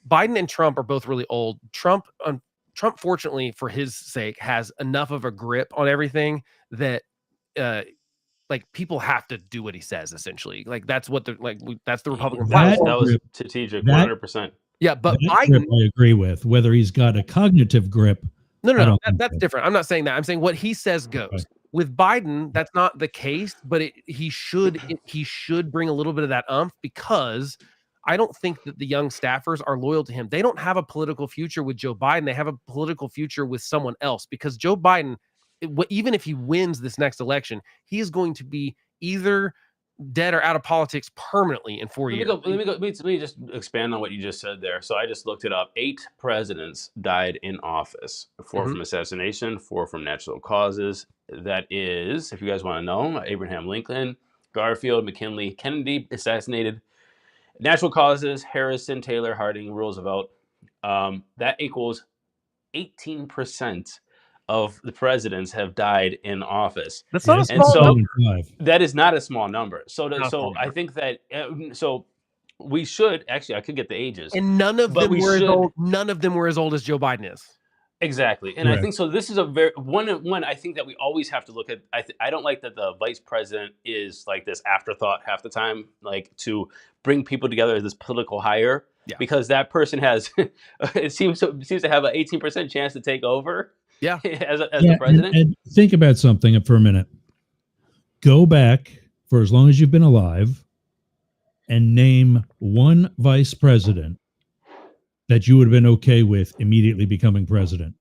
Biden and Trump are both really old. Trump, fortunately, for his sake, has enough of a grip on everything that like people have to do what he says, essentially. Like that's what that's the Republican platform. That was strategic, 100%. Yeah, but Biden, I agree with. Whether he's got a cognitive grip. No, that's different. I'm not saying that. I'm saying what he says goes. Right. With Biden, that's not the case, but he should bring a little bit of that umph, because I don't think that the young staffers are loyal to him. They don't have a political future with Joe Biden. They have a political future with someone else, because Joe Biden, even if he wins this next election, he is going to be either dead or out of politics permanently in 4 years. Let me just expand on what you just said there. So I just looked it up. 8 presidents died in office. 4 from assassination, 4 from natural causes. That is, if you guys want to know, Abraham Lincoln, Garfield, McKinley, Kennedy assassinated. Natural causes: Harrison, Taylor, Harding, Roosevelt. That equals 18% of the presidents have died in office. That's not a small number. That is not a small number. So I think that so we should actually, I could get the ages, and none of them were as old. None of them were as old as Joe Biden is. Exactly, and I think so. This is a very one. I think that we always have to look at. I don't like that the vice president is like this afterthought half the time, like to bring people together as this political hire, because that person has it seems to have an 18% chance to take over. Yeah, as the president. And think about something for a minute. Go back for as long as you've been alive and name one vice president that you would have been okay with immediately becoming president.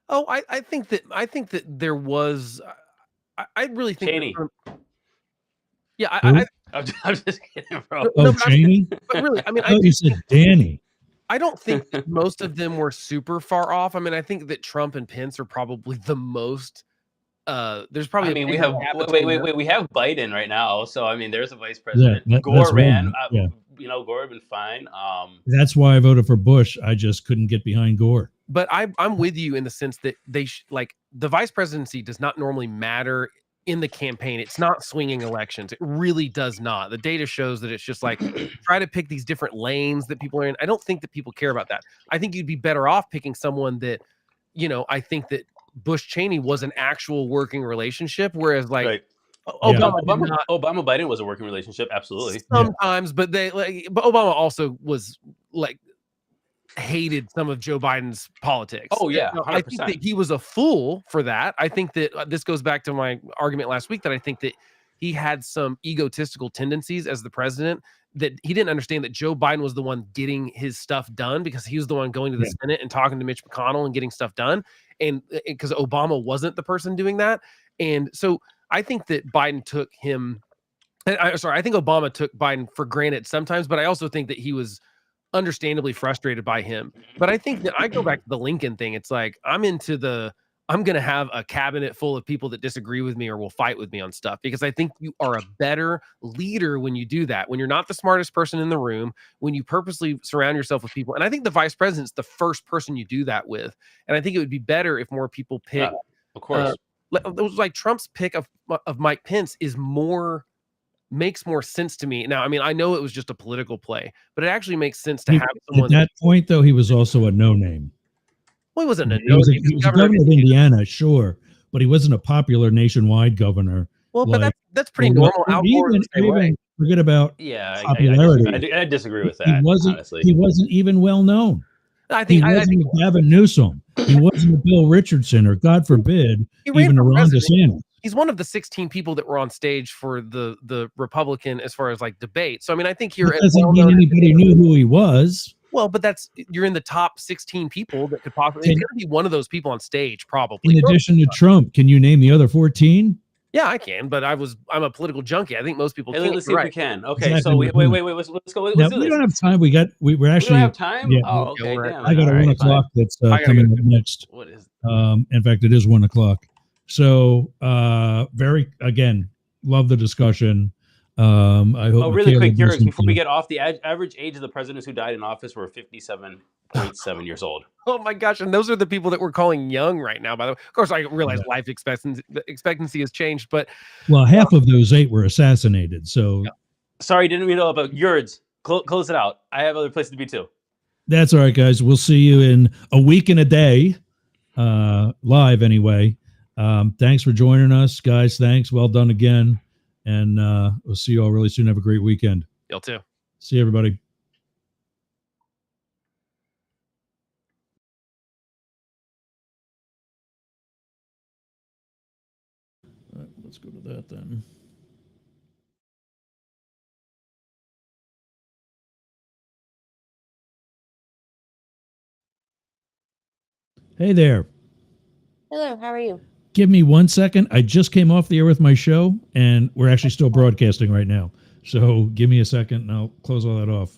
Oh, I think that there was. I really think. Cheney. I'm just kidding, bro. Cheney. But really, I mean, I thought you said Danny. I don't think that most of them were super far off. I mean, I think that Trump and Pence are probably the most. There's probably. I mean, we have we have Biden right now, so I mean, there's a vice president. Gore ran. You know, Gore had been fine. That's why I voted for Bush. I just couldn't get behind Gore. But I'm with you in the sense that they like the vice presidency does not normally matter in the campaign. It's not swinging elections. It really does not. The data shows that it's just like try to pick these different lanes that people are in. I don't think that people care about that. I think you'd be better off picking someone that, you know, I think that Bush Cheney was an actual working relationship, whereas like Obama Biden was a working relationship, absolutely. Sometimes, but but Obama also was like hated some of Joe Biden's politics. Oh yeah, 100%. I think that he was a fool for that. I think that this goes back to my argument last week that I think that he had some egotistical tendencies as the president, that he didn't understand that Joe Biden was the one getting his stuff done, because he was the one going to the Senate and talking to Mitch McConnell and getting stuff done, and because Obama wasn't the person doing that. And so I think that Biden took him. I think Obama took Biden for granted sometimes, but I also think that he was understandably frustrated by him. But I think that I go back to the Lincoln thing. It's like I'm going to have a cabinet full of people that disagree with me or will fight with me on stuff, because I think you are a better leader when you do that, when you're not the smartest person in the room, when you purposely surround yourself with people. And I think the vice president's the first person you do that with. And I think it would be better if more people pick. Of course. It was like Trump's pick of Mike Pence makes more sense to me. Now, I mean, I know it was just a political play, but it actually makes sense to have someone. At that point, though, he was also a no-name. Well, he wasn't a no-name. He was governor of Indiana, sure, but he wasn't a popular nationwide governor. Well, but that's pretty normal. Forget about popularity. I disagree with that. He wasn't even well known. He wasn't Gavin Newsom. He wasn't Bill Richardson, or God forbid, even Ron DeSantis. He's one of the 16 people that were on stage for the Republican as far as like debate. So I mean, I think you're That doesn't mean anybody knew who he was. well, but you're in the top 16 people that could possibly. It's going to be one of those people on stage, probably. In addition to Trump, can you name the other 14? Yeah, I can, but I'm a political junkie. I think most people Hey, can't. let's see if we can. Okay, Exactly. so wait. Let's go. Now, Let's do we this. don't have time. We're We actually. don't have time. Yeah, Oh, okay. we're- Damn. I got a All 1 right, fine. o'clock that's gotta coming go. up next. What is? In fact, it is 1 o'clock. So, again, love the discussion. I hope. Oh, really Michaela quick, Yergz, listens before to we it. get off, the average age of the presidents who died in office were 57.7 years old. Oh my gosh! And those are the people that we're calling young right now. By the way, of course, I realize life expectancy has changed, but Well, half of those 8 were assassinated. So Sorry, didn't we know about Yergz? Close it out. I have other places to be too. that's all right, guys. We'll see you in a week and a day, live anyway. Thanks for joining us, guys. Thanks. Well done again. And we'll see you all really soon. Have a great weekend. y'all too. See you, everybody. All right, let's go to that then. Hey there. Hello, how are you? Give me 1 second. I just came off the air with my show, and we're actually still broadcasting right now. So give me a second, and I'll close all that off.